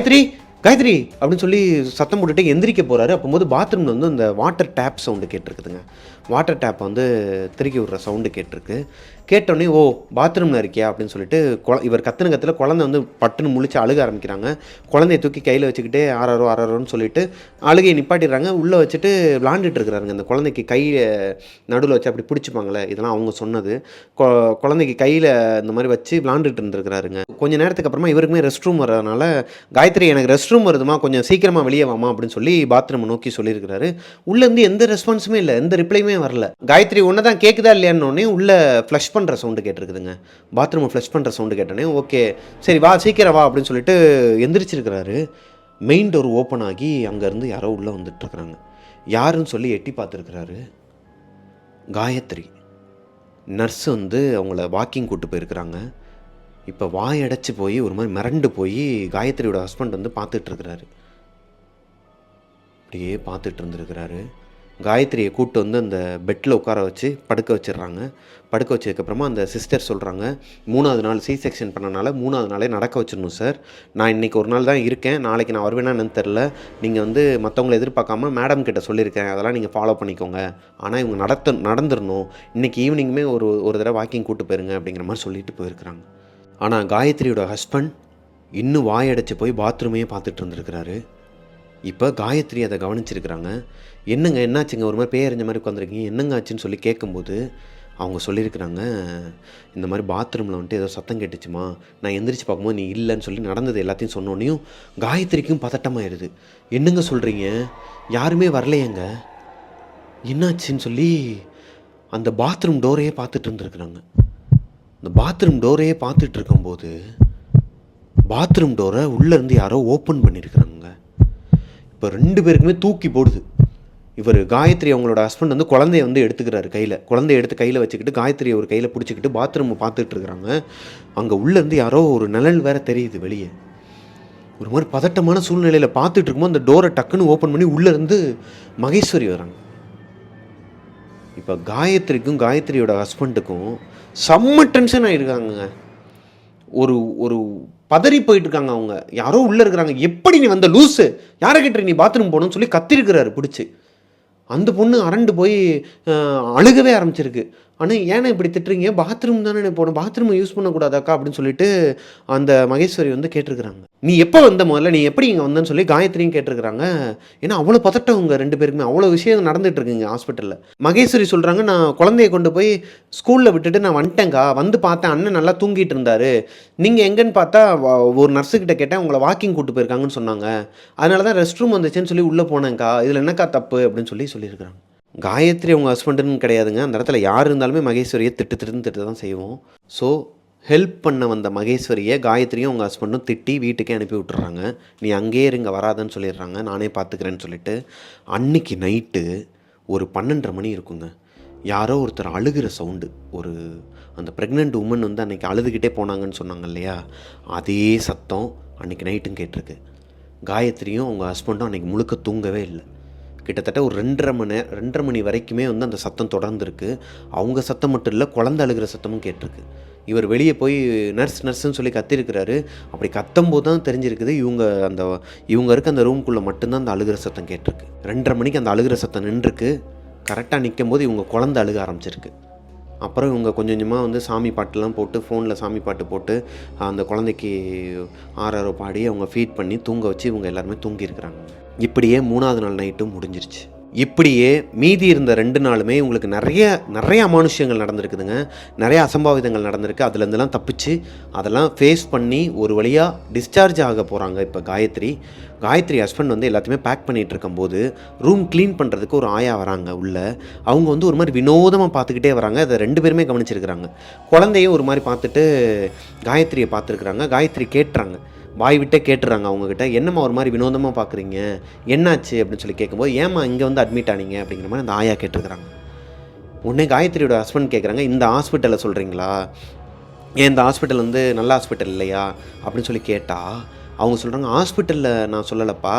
காயத்ரி அப்படின்னு சொல்லி சத்தம் போட்டுட்டு எந்திரிக்க போகிறாரு. அப்போது பாத்ரூமில் வந்து அந்த வாட்டர் டேப் சவுண்டு கேட்டிருக்குதுங்க. வாட்டர் டேப்பை வந்து திருக்கி விடுற சவுண்டு கேட்டிருக்கு. கேட்டோடனே, ஓ பாத்ரூமில் இருக்கியா அப்படின்னு சொல்லிட்டு இவர் கத்துனத்தில் குழந்தை வந்து பட்டுன்னு முழிச்சு அழுக ஆரம்பிக்கிறாங்க. குழந்தைய தூக்கி கையில் வச்சுக்கிட்டே ஆறாரோன்னு சொல்லிட்டு அழுகையை நிப்பாட்டிடுறாங்க. உள்ளே வச்சுட்டு விளாண்டுட்டு இருக்கிறாருங்க. அந்த குழந்தைக்கு கையில் நடுவில் வச்சு அப்படி பிடிச்சிப்பாங்களே, இதெல்லாம் அவங்க சொன்னது. குழந்தைக்கு கையில் இந்த மாதிரி வச்சு விளாண்டுட்டு இருந்துருக்கிறாருங்க. கொஞ்சம் நேரத்துக்கு அப்புறமா இவருக்குமே ரெஸ்ட் ரூம் வர்றதுனால, காயத்ரி எனக்கு ரெஸ்ட் ரூம் வருதுமா, கொஞ்சம் சீக்கிரமாக வெளியே வாமா அப்படின்னு சொல்லி பாத்ரூமை நோக்கி சொல்லியிருக்கிறாரு. உள்ளேருந்து எந்த ரெஸ்பான்ஸுமே இல்லை, எந்த ரிப்ளையுமே சத்தமே வரல. காயத்ரி ஒன்று தான் கேட்குதா இல்லையான்னொடனே உள்ளே ஃப்ளஷ் பண்ணுற சவுண்டு கேட்டிருக்குதுங்க. பாத்ரூமை ஃப்ளஷ் பண்ணுற சவுண்டு கேட்டோன்னே ஓகே சரி வா சீக்கிரம் வா அப்படின்னு சொல்லிட்டு எந்திரிச்சிருக்கிறாரு. மெயின் டோர் ஓப்பன் ஆகி அங்கேருந்து யாரோ உள்ளே வந்துட்டுருக்குறாங்க. யாருன்னு சொல்லி எட்டி பார்த்துருக்குறாரு. காயத்ரி நர்ஸ் வந்து அவங்கள வாக்கிங் கூப்பிட்டு போயிருக்கிறாங்க. இப்போ வாய் அடைச்சி போய் ஒரு மாதிரி மிரண்டு போய் காயத்ரியோட ஹஸ்பண்ட் வந்து பார்த்துட்ருக்கிறாரு. அப்படியே பார்த்துட்டு இருந்துருக்கிறாரு. காயத்ரியை கூப்பிட்டு வந்து அந்த பெட்டில் உட்கார வச்சு படுக்க வச்சிடுறாங்க. படுக்க வச்சதுக்கப்புறமா அந்த சிஸ்டர் சொல்கிறாங்க, 3வது நாள் சி செக்ஷன் பண்ணனால 3வது நாளே நடக்க வச்சிடணும் சார். நான் இன்றைக்கி ஒரு நாள் தான் இருக்கேன், நாளைக்கு நான் வருவேன்னா என்னன்னு தெரில. நீங்கள் வந்து மற்றவங்களை எதிர்பார்க்காம மேடம் கிட்ட சொல்லியிருக்கேன், அதெல்லாம் நீங்கள் ஃபாலோ பண்ணிக்கோங்க. ஆனால் இவங்க நடந்துடணும். இன்றைக்கி ஈவினிங்குமே ஒரு தடவை வாக்கிங் கூப்பிட்டு போயிருங்க அப்படிங்கிற மாதிரி சொல்லிட்டு போயிருக்கிறாங்க. ஆனால் காயத்ரியோட ஹஸ்பண்ட் இன்னும் வாயடைச்சு போய் பாத்ரூமையே பார்த்துட்டு இருந்துருக்கிறாரு. இப்போ காயத்ரி அதை கவனிச்சிருக்கிறாங்க. என்னங்க என்னாச்சுங்க, ஒரு மாதிரி பேயறிஞ்ச மாதிரி உட்காந்துருக்கீங்க, என்னங்க ஆச்சுன்னு சொல்லி கேட்கும்போது அவங்க சொல்லியிருக்கிறாங்க, இந்த மாதிரி பாத்ரூமில் வந்துட்டு ஏதோ சத்தம் கேட்டுச்சுமா, நான் எந்திரிச்சு பார்க்கும்போது நீ இல்லைன்னு சொல்லி நடந்தது எல்லாத்தையும் சொன்னோன்னையும் காயத்ரிக்கும் பதட்டமாயிருது. என்னங்க சொல்கிறீங்க, யாருமே வரலையேங்க, என்னாச்சுன்னு சொல்லி அந்த பாத்ரூம் டோரையே பார்த்துட்டு இருந்துருக்குறாங்க. அந்த பாத்ரூம் டோரையே பார்த்துட்டு இருக்கும்போது பாத்ரூம் டோரை உள்ளேருந்து யாரோ ஓப்பன் பண்ணியிருக்கிறாங்க. இப்போ 2 பேருக்குமே தூக்கி போடுது. இவர் காயத்ரி அவங்களோட ஹஸ்பண்ட் வந்து குழந்தைய வந்து எடுத்துக்கிறாரு கையில். குழந்தைய எடுத்து கையில் வச்சுக்கிட்டு காயத்ரியை ஒரு கையில் பிடிச்சிக்கிட்டு பாத்ரூமை பார்த்துட்டு இருக்கிறாங்க. அங்கே உள்ளேருந்து யாரோ ஒரு நிழல் வேற தெரியுது வெளியே. ஒரு மாதிரி பதட்டமான சூழ்நிலையில் பார்த்துட்டு இருக்கும்போது அந்த டோரை டக்குன்னு ஓப்பன் பண்ணி உள்ளேருந்து மகேஸ்வரி வராங்க. இப்போ காயத்ரிக்கும் காயத்ரியோட ஹஸ்பண்டுக்கும் செம்ம டென்ஷன் ஆகிருக்காங்க. ஒரு ஒரு பதறி போயிட்டு இருக்காங்க. அவங்க யாரோ உள்ளே இருக்கிறாங்க. எப்படி நீ வந்த லூஸு, யாரை கிட்ட நீ பாத்ரூம் போகணும்னு சொல்லி கத்திருக்கிறாரு பிடிச்சி. அந்த பொண்ணு அரண்டு போய் அழுகவே ஆரம்பிச்சிருக்கு. ஆனால் ஏன்னா இப்படி திட்டுறீங்க, பாத்ரூம் தானே போகணும், பாத்ரூமை யூஸ் பண்ணக்கூடாதாக்கா அப்படின்னு சொல்லிட்டு அந்த மகேஸ்வரி வந்து கேட்டிருக்கிறாங்க. நீ எப்போ வந்த முதல்ல, நீ எப்படி இங்கே வந்தேன்னு சொல்லி காயத்ரியும் கேட்டிருக்கிறாங்க. ஏன்னா அவ்வளோ பதட்டம் அவங்க 2 பேருக்குமே, அவ்வளோ விஷயம் நடந்துட்டு இருக்குங்க ஹாஸ்பிட்டலில். மகேஸ்வரி சொல்கிறாங்க, நான் குழந்தைய கொண்டு போய் ஸ்கூலில் விட்டுட்டு நான் வந்துட்டேங்க்கா, வந்து பார்த்தேன் அண்ணன் நல்லா தூங்கிட்டு இருந்தார், நீங்கள் எங்கன்னு பார்த்தா ஒரு நர்ஸுக்கிட்ட கேட்டேன், உங்களை வாக்கிங் கூப்பிட்டு போயிருக்காங்கன்னு சொன்னாங்க, அதனால தான் ரெஸ்ட் ரூம் வந்துச்சுன்னு சொல்லி உள்ளே போனேங்க்கா, இதில் என்னக்கா தப்பு அப்படின்னு சொல்லியிருக்கிறாங்க. காயத்ரி அவங்க ஹஸ்பண்டுன்னு கிடையாதுங்க. அந்த இடத்துல யார் இருந்தாலுமே மகேஸ்வரியை திட்டு தான் செய்வோம். ஸோ ஹெல்ப் பண்ண வந்த மகேஸ்வரியை காயத்ரியும் அவங்க ஹஸ்பண்டும் திட்டி வீட்டுக்கே அனுப்பி விட்டுறாங்க. நீ அங்கேயே இருங்க வராதுன்னு சொல்லிடுறாங்க. நானே பார்த்துக்கிறேன்னு சொல்லிட்டு அன்னைக்கு நைட்டு ஒரு 12:30 மணி இருக்குங்க. யாரோ ஒருத்தர் அழுகிற சவுண்டு. அந்த ப்ரெக்னென்ட் உமன் வந்து அன்றைக்கி அழுதுகிட்டே போனாங்கன்னு சொன்னாங்க இல்லையா, அதே சத்தம் அன்றைக்கி நைட்டும் கேட்டிருக்கு. காயத்ரியும் அவங்க ஹஸ்பண்டும் அன்றைக்கி முழுக்க தூங்கவே இல்லை. கிட்டத்தட்ட ஒரு 2:30 மணி வரைக்குமே வந்து அந்த சத்தம் தொடர்ந்துருக்கு. அவங்க சத்தம் மட்டும் இல்லை, குழந்தை அழுகிற சத்தமும் கேட்டிருக்கு. இவர் வெளியே போய் நர்ஸ்ன்னு சொல்லி கத்திருக்கிறாரு. அப்படி கத்தும்போது தான் தெரிஞ்சிருக்குது இவங்க இருக்க அந்த ரூம்குள்ளே மட்டும்தான் அந்த அழுகிற சத்தம் கேட்டிருக்கு. 2:30 மணிக்கு அந்த அழுகிற சத்தம் நின்றுருக்கு. கரெக்டாக நிற்கும் போது இவங்க குழந்தை அழுக ஆரம்பிச்சிருக்கு. அப்புறம் இவங்க கொஞ்சம் கொஞ்சமாக வந்து சாமி பாட்டுலாம் போட்டு, ஃபோனில் சாமி பாட்டு போட்டு அந்த குழந்தைக்கு ஆறாரோ பாடி அவங்க ஃபீட் பண்ணி தூங்க வச்சு இவங்க எல்லாருமே தூங்கியிருக்கிறாங்க. இப்படியே 3வது நாள் நைட்டும் முடிஞ்சிருச்சு. இப்படியே மீதி இருந்த 2 நாளுமே உங்களுக்கு நிறைய அமானுஷ்யங்கள் நடந்திருக்குதுங்க. நிறைய அசம்பாவிதங்கள் நடந்திருக்கு. அதுலேருந்துலாம் தப்பிச்சு அதெல்லாம் ஃபேஸ் பண்ணி ஒரு வழியாக டிஸ்சார்ஜ் ஆக போகிறாங்க. இப்போ காயத்ரி ஹஸ்பண்ட் வந்து எல்லாத்தையுமே பேக் பண்ணிகிட்டு இருக்கும்போது ரூம் க்ளீன் பண்ணுறதுக்கு ஒரு ஆயா வராங்க உள்ளே. அவங்க வந்து ஒரு மாதிரி வினோதமாக பார்த்துக்கிட்டே வராங்க. அதை 2 பேருமே கவனிச்சிருக்கிறாங்க. குழந்தையும் ஒரு மாதிரி பார்த்துட்டு காயத்ரியை பார்த்துருக்குறாங்க. காயத்ரி கேட்டுறாங்க, வாய் விட்டே கேட்டுறாங்க அவங்கக்கிட்ட, என்னம்மா ஒரு மாதிரி வினோதமாக பார்க்குறீங்க, என்னாச்சு அப்படின்னு சொல்லி கேட்கும்போது, ஏம்மா இங்கே வந்து அட்மிட் ஆனீங்க அப்படிங்கிற மாதிரி அந்த ஆயா கேட்டுருக்குறாங்க. உடனே காயத்ரியோட ஹஸ்பண்ட் கேட்குறாங்க, இந்த ஹாஸ்பிட்டலில் சொல்கிறீங்களா, ஏன் இந்த ஹாஸ்பிட்டல் வந்து நல்ல ஹாஸ்பிட்டல் இல்லையா அப்படின்னு சொல்லி கேட்டால் அவங்க சொல்கிறாங்க, ஹாஸ்பிட்டலில் நான் சொல்லலப்பா,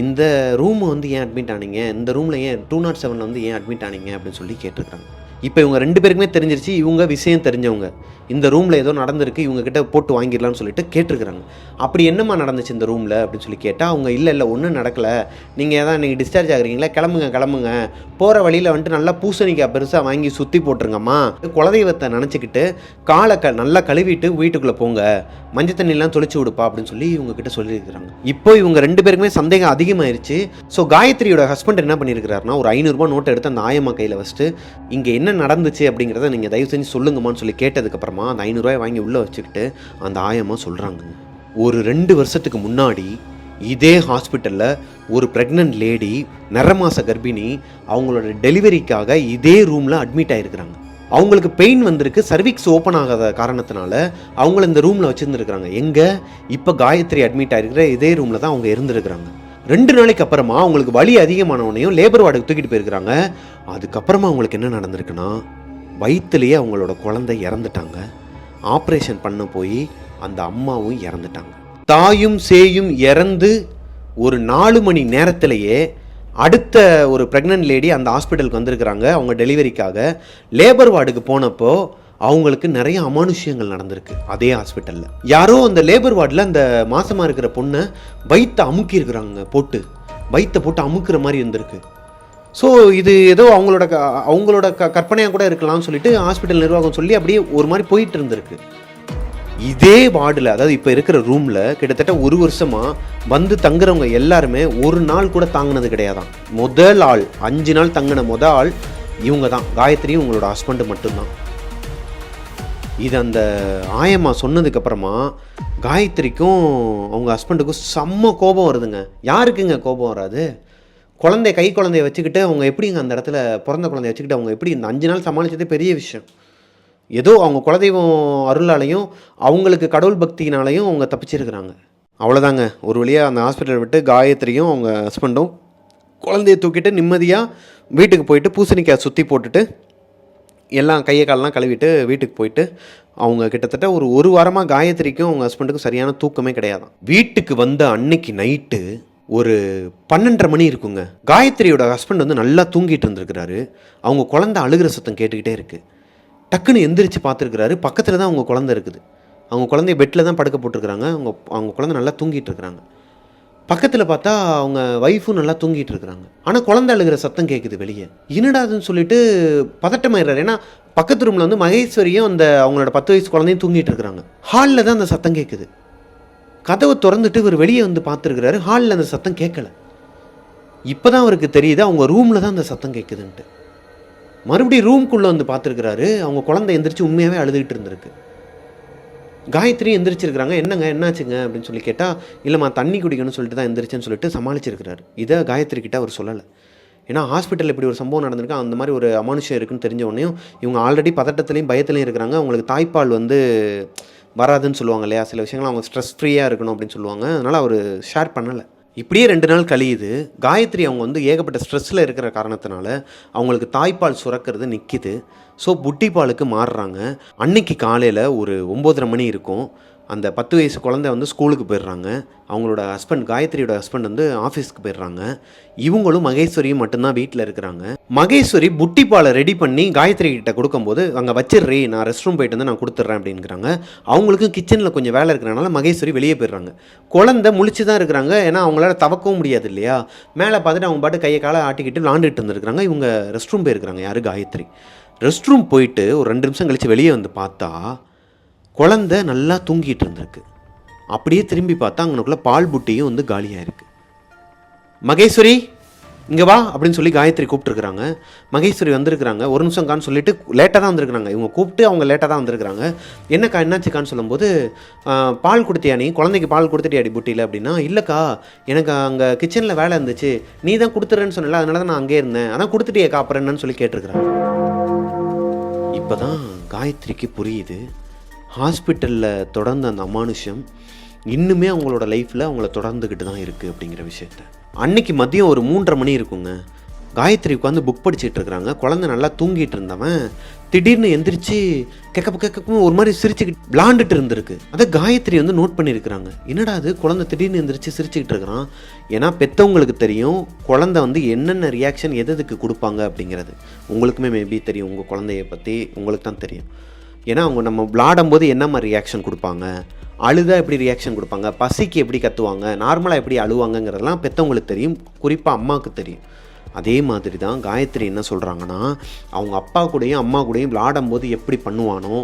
இந்த ரூமை வந்து ஏன் அட்மிட் ஆனீங்க, இந்த ரூமில் ஏன் 207 வந்து ஏன் அட்மிட் ஆனீங்க அப்படின்னு சொல்லி கேட்டிருக்கிறாங்க. இப்போ இவங்க 2 பேருக்குமே தெரிஞ்சிருச்சு, இவங்க விஷயம் தெரிஞ்சவங்க, இந்த ரூமில் ஏதோ நடந்திருக்கு, இவங்ககிட்ட போட்டு வாங்கிடலான்னு சொல்லிட்டு கேட்டிருக்கிறாங்க. அப்படி என்னம்மா நடந்துச்சு இந்த ரூமில் அப்படின்னு சொல்லி கேட்டால் அவங்க இல்லை ஒன்றும் நடக்கலை, நீங்கள் தான் இன்றைக்கி டிஸ்சார்ஜ் ஆகுறீங்களா, கிளம்புங்க, போகிற வழியில் வந்துட்டு நல்லா பூசணிக்காய் பெருசாக வாங்கி சுற்றி போட்டுருங்கம்மா, குலதெய்வத்தை நினச்சிக்கிட்டு காலை நல்லா கழுவிட்டு வீட்டுக்குள்ளே போங்க, மஞ்சள் தண்ணிலாம் தொளிச்சு விடுப்பா அப்படின்னு சொல்லி இவங்ககிட்ட சொல்லியிருக்கிறாங்க. இப்போ இவங்க 2 பேருக்குமே சந்தேகம் அதிகமாயிருச்சு. ஸோ காயத்ரியோட ஹஸ்பண்ட் என்ன பண்ணியிருக்கிறாருன்னா, ஒரு 500 ரூபா நோட்டை எடுத்து அந்த ஆயம்மா கையில் வச்சுட்டு, இங்கே என்ன நடந்துச்சு அப்படிங்கிறத நீங்கள் தயவு செஞ்சு சொல்லுங்கம்மான்னு சொல்லி கேட்டதுக்கப்புறமா அந்த 500 ரூபாய் வாங்கி உள்ளே வச்சுக்கிட்டு அந்த ஆயம்மா சொல்கிறாங்க, ஒரு 2 வருஷத்துக்கு முன்னாடி இதே ஹாஸ்பிட்டலில் ஒரு ப்ரெக்னென்ட் லேடி நிறமாச கர்ப்பிணி அவங்களோட டெலிவரிக்காக இதே ரூமில் அட்மிட் ஆகிருக்கிறாங்க. அவங்களுக்கு பெயின் வந்திருக்கு, சர்விக்ஸ் ஓப்பன் ஆகாத காரணத்தினால அவங்கள இந்த ரூமில் வச்சுருந்துருக்குறாங்க. எங்கே இப்போ காயத்ரி அட்மிட் ஆகிருக்கிற இதே ரூமில் தான் அவங்க இருந்திருக்கிறாங்க. 2 நாளைக்கு அப்புறமா அவங்களுக்கு வலி அதிகமானவனையும் லேபர் வார்டுக்கு தூக்கிட்டு போயிருக்கிறாங்க. அதுக்கப்புறமா அவங்களுக்கு என்ன நடந்திருக்குன்னா, வயிற்றுலேயே அவங்களோட குழந்தை இறந்துட்டாங்க. ஆப்ரேஷன் பண்ண போய் அந்த அம்மாவும் இறந்துட்டாங்க. தாயும் சேயும் இறந்து ஒரு 4 மணி நேரத்திலேயே அடுத்த ஒரு ப்ரெக்னென்ட் லேடி அந்த ஹாஸ்பிட்டலுக்கு வந்திருக்கிறாங்க. அவங்க டெலிவரிக்காக லேபர் வார்டுக்கு போனப்போ அவங்களுக்கு நிறைய அமானுஷ்யங்கள் நடந்திருக்கு. அதே ஹாஸ்பிட்டலில் யாரோ அந்த லேபர் வார்டில் அந்த மாசமாக இருக்கிற பொண்ணை வயிற்றை அமுக்கியிருக்கிறாங்க, வயிற்றை போட்டு அமுக்கிற மாதிரி இருந்திருக்கு. ஸோ இது ஏதோ அவங்களோட கற்பனையாக கூட இருக்கலாம்னு சொல்லிட்டு ஹாஸ்பிட்டல் நிர்வாகம் சொல்லி அப்படியே ஒரு மாதிரி போயிட்டு இருந்திருக்கு. இதே வார்டில், அதாவது இப்போ இருக்கிற ரூமில் கிட்டத்தட்ட 1 வருஷமாக வந்து தங்குறவங்க எல்லாருமே ஒரு நாள் கூட தாங்கினது கிடையாதான். முதல் ஆள் 5 நாள் தங்கின ஆள் இவங்க தான், காயத்ரியும் உங்களோட ஹஸ்பண்டு மட்டும்தான். இது அந்த ஆயம்மா சொன்னதுக்கப்புறமா காயத்ரிக்கும் அவங்க ஹஸ்பண்டுக்கும் செம்ம கோபம் வருதுங்க. யாருக்குங்க கோபம் வராது? கை குழந்தைய வச்சுக்கிட்டு அவங்க எப்படிங்க அந்த இடத்துல பிறந்த குழந்தைய வச்சுக்கிட்டு அவங்க எப்படி இந்த 5 நாள் சமாளித்ததே பெரிய விஷயம். ஏதோ அவங்க குலதெய்வம் அருளாலையும் அவங்களுக்கு கடவுள் பக்தினாலையும் அவங்க தப்பிச்சிருக்கிறாங்க. அவ்வளோதாங்க. ஒரு வழியாக அந்த ஹாஸ்பிட்டல் விட்டு காயத்ரியும் அவங்க ஹஸ்பண்டும் குழந்தைய தூக்கிட்டு நிம்மதியாக வீட்டுக்கு போயிட்டு பூசணிக்காய் சுற்றி போட்டுட்டு எல்லாம் கையை காலெலாம் கழுவிட்டு வீட்டுக்கு போயிட்டு அவங்க கிட்டத்தட்ட ஒரு வாரமாக காயத்ரிக்கும் அவங்க ஹஸ்பண்டுக்கும் சரியான தூக்கமே கிடையாதான். வீட்டுக்கு வந்த அன்னைக்கு நைட்டு ஒரு 12:30 மணி இருக்குங்க. காயத்ரியோட ஹஸ்பண்ட் வந்து நல்லா தூங்கிட்டு இருந்திருக்கிறாரு. அவங்க குழந்தை அழுகிற சத்தம் கேட்டுக்கிட்டே இருக்குது. டக்குன்னு எந்திரிச்சு பார்த்துருக்குறாரு. பக்கத்தில் தான் அவங்க குழந்தை இருக்குது. அவங்க குழந்தைய பெட்டில் தான் படுக்க போட்டிருக்கிறாங்க. அவங்க குழந்தை நல்லா தூங்கிட்டு இருக்கிறாங்க. பக்கத்தில் பார்த்தா அவங்க ஒய்ஃபும் நல்லா தூங்கிட்டு இருக்கிறாங்க. ஆனால் குழந்தை அழுகிற சத்தம் கேட்குது வெளியே. என்னடாதுன்னு சொல்லிட்டு பதட்டமாயிடுறாரு. ஏன்னா பக்கத்து ரூமில் வந்து மகேஸ்வரியும் அந்த அவங்களோட 10 வயசு குழந்தையும் தூங்கிட்டு இருக்கிறாங்க. ஹாலில் தான் அந்த சத்தம் கேட்குது. கதவை திறந்துட்டு இவர் வெளியே வந்து பார்த்துருக்கிறாரு. ஹாலில் அந்த சத்தம் கேட்கல. இப்போ தான் அவருக்கு தெரியுது அவங்க ரூமில் தான் அந்த சத்தம் கேட்குதுன்ட்டு. மறுபடியும் ரூம்குள்ளே வந்து பார்த்துருக்கிறாரு. அவங்க குழந்தை எந்திரிச்சு உண்மையாகவே அழுதுகிட்டு இருந்திருக்கு. காயத்ரி எந்திரிச்சிருக்கிறாங்க. என்னங்க என்னாச்சுங்க அப்படின்னு சொல்லி கேட்டால், இல்லைம்மா தண்ணி குடிக்கணும்னு சொல்லிட்டு தான் எந்திரிச்சேன்னு சொல்லிட்டு சமாளிச்சிருக்கிறாரு. இதை காயத்ரி கிட்ட அவர் சொல்லலை. ஏன்னா ஹாஸ்பிட்டலில் இப்படி ஒரு சம்பவம் நடந்திருக்கு, அந்த மாதிரி ஒரு அமானுஷம் இருக்குன்னு தெரிஞ்ச உடனேயும் இவங்க ஆல்ரெடி பதட்டத்துலேயும் பயத்துலையும் இருக்கிறாங்க. அவங்களுக்கு தாய்ப்பால் வந்து வராதுன்னு சொல்லுவாங்க இல்லையா, சில விஷயங்கள் அவங்க ஸ்ட்ரெஸ் ஃப்ரீயாக இருக்கணும் அப்படின்னு சொல்லுவாங்க. அதனால் அவர் ஷேர் பண்ணலை. இப்படியே 2 நாள் கழியுது. காயத்ரி அவங்க வந்து ஏகப்பட்ட ஸ்ட்ரெஸ்ஸில் இருக்கிற காரணத்தினால அவங்களுக்கு தாய்ப்பால் சுரக்கிறது நிற்கிது. ஸோ புட்டி பாலுக்கு மாறுறாங்க. அன்னைக்கு காலையில் ஒரு 9:30 மணி இருக்கும். அந்த 10 வயசு குழந்தை வந்து ஸ்கூலுக்கு போயிடுறாங்க. அவங்களோட ஹஸ்பண்ட், காயத்ரியோட ஹஸ்பண்ட் வந்து ஆஃபீஸ்க்கு போயிடுறாங்க. இவங்களும் மகேஸ்வரியும் மட்டும்தான் வீட்டில் இருக்கிறாங்க. மகேஸ்வரி புட்டி பாலை ரெடி பண்ணி காயத்ரி கிட்ட கொடுக்கும்போது, அங்கே வச்சிடுறீ, நான் ரெஸ்ட் ரூம் போயிட்டு வந்து நான் கொடுத்துட்றேன் அப்படிங்கிறாங்க. அவங்களுக்கும் கிச்சனில் கொஞ்சம் வேலை இருக்கிறனால மகேஸ்வரி வெளியே போயிடுறாங்க. குழந்தை முழிச்சு தான் இருக்கிறாங்க. ஏன்னா அவங்களால தவக்கவும் முடியாது இல்லையா. மேலே பார்த்துட்டு அவங்க பாட்டு கையை காலை ஆட்டிக்கிட்டு விளாண்டுட்டு இருந்துருக்காங்க. இவங்க ரெஸ்ட் ரூம் போயிருக்கிறாங்க. யார்? காயத்ரி. ரெஸ்ட் ரூம் போயிட்டு ஒரு 2 நிமிஷம் கழித்து வெளியே வந்து பார்த்தா குழந்தை நல்லா தூங்கிட்டு இருந்திருக்கு. அப்படியே திரும்பி பார்த்தா அங்கனுக்குள்ள பால் புட்டியும் வந்து காலியாக இருக்குது. மகேஸ்வரி இங்கே வா அப்படின்னு சொல்லி காயத்ரி கூப்பிட்டுருக்குறாங்க. மகேஸ்வரி வந்திருக்கிறாங்க. ஒரு நிமிஷம்கான்னு சொல்லிட்டு லேட்டாக தான் வந்திருக்கிறாங்க. இவங்க கூப்பிட்டு அவங்க லேட்டாக தான் வந்திருக்கிறாங்க. என்னக்கா என்னாச்சுக்கான்னு சொல்லும்போது, பால் கொடுத்தியா, நீ குழந்தைக்கு பால் கொடுத்துட்டியாடி புட்டியில் அப்படின்னா, இல்லைக்கா எனக்கு அங்கே கிச்சனில் வேலை இருந்துச்சு, நீ தான் கொடுத்துறேன்னு சொன்னல, அதனால தான் நான் அங்கே இருந்தேன், ஆனால் கொடுத்துட்டியேக்கா அப்புறம் என்னன்னு சொல்லி கேட்டிருக்கிறாங்க. இப்போ தான் காயத்ரிக்கு புரியுது, ஹாஸ்பிட்டலில் தொடர்ந்த அந்த அமானுஷம் இன்னுமே அவங்களோட லைஃப்பில் அவங்கள தொடர்ந்துக்கிட்டு தான் இருக்குது அப்படிங்கிற விஷயத்த. அன்னைக்கு மதியம் ஒரு 3:30 மணி இருக்குங்க. காயத்ரி உட்காந்து புக் படிச்சுட்டு இருக்கிறாங்க. குழந்தை நல்லா தூங்கிட்டு இருந்தவன் திடீர்னு எந்திரிச்சு கேட்கவும் ஒரு மாதிரி சிரிச்சுக்கிட்டு விளாண்டுட்டு இருந்திருக்கு. அதை காயத்ரி வந்து நோட் பண்ணியிருக்கிறாங்க. என்னடா அது, குழந்தை திடீர்னு எந்திரிச்சு சிரிச்சுக்கிட்டு இருக்கிறான். ஏன்னா பெற்றவங்களுக்கு தெரியும் குழந்தை வந்து என்னென்ன ரியாக்ஷன் எதுக்கு கொடுப்பாங்க அப்படிங்கிறது. உங்களுக்குமே மேபி தெரியும், உங்கள் குழந்தைய பற்றி உங்களுக்கு தான் தெரியும். ஏன்னா அவங்க நம்ம விளாடும்போது என்ன மாதிரி ரியாக்ஷன் கொடுப்பாங்க, அழுதா எப்படி ரியாக்ஷன் கொடுப்பாங்க, பசிக்கு எப்படி கத்துவாங்க, நார்மலாக எப்படி அழுவாங்கங்கிறதெல்லாம் பெற்றவங்களுக்கு தெரியும், குறிப்பாக அம்மாவுக்கு தெரியும். அதே மாதிரி தான் காயத்ரி என்ன சொல்கிறாங்கன்னா, அவங்க அப்பா கூடயும் அம்மா கூடயும் விளாடும்போது எப்படி பண்ணுவானோ,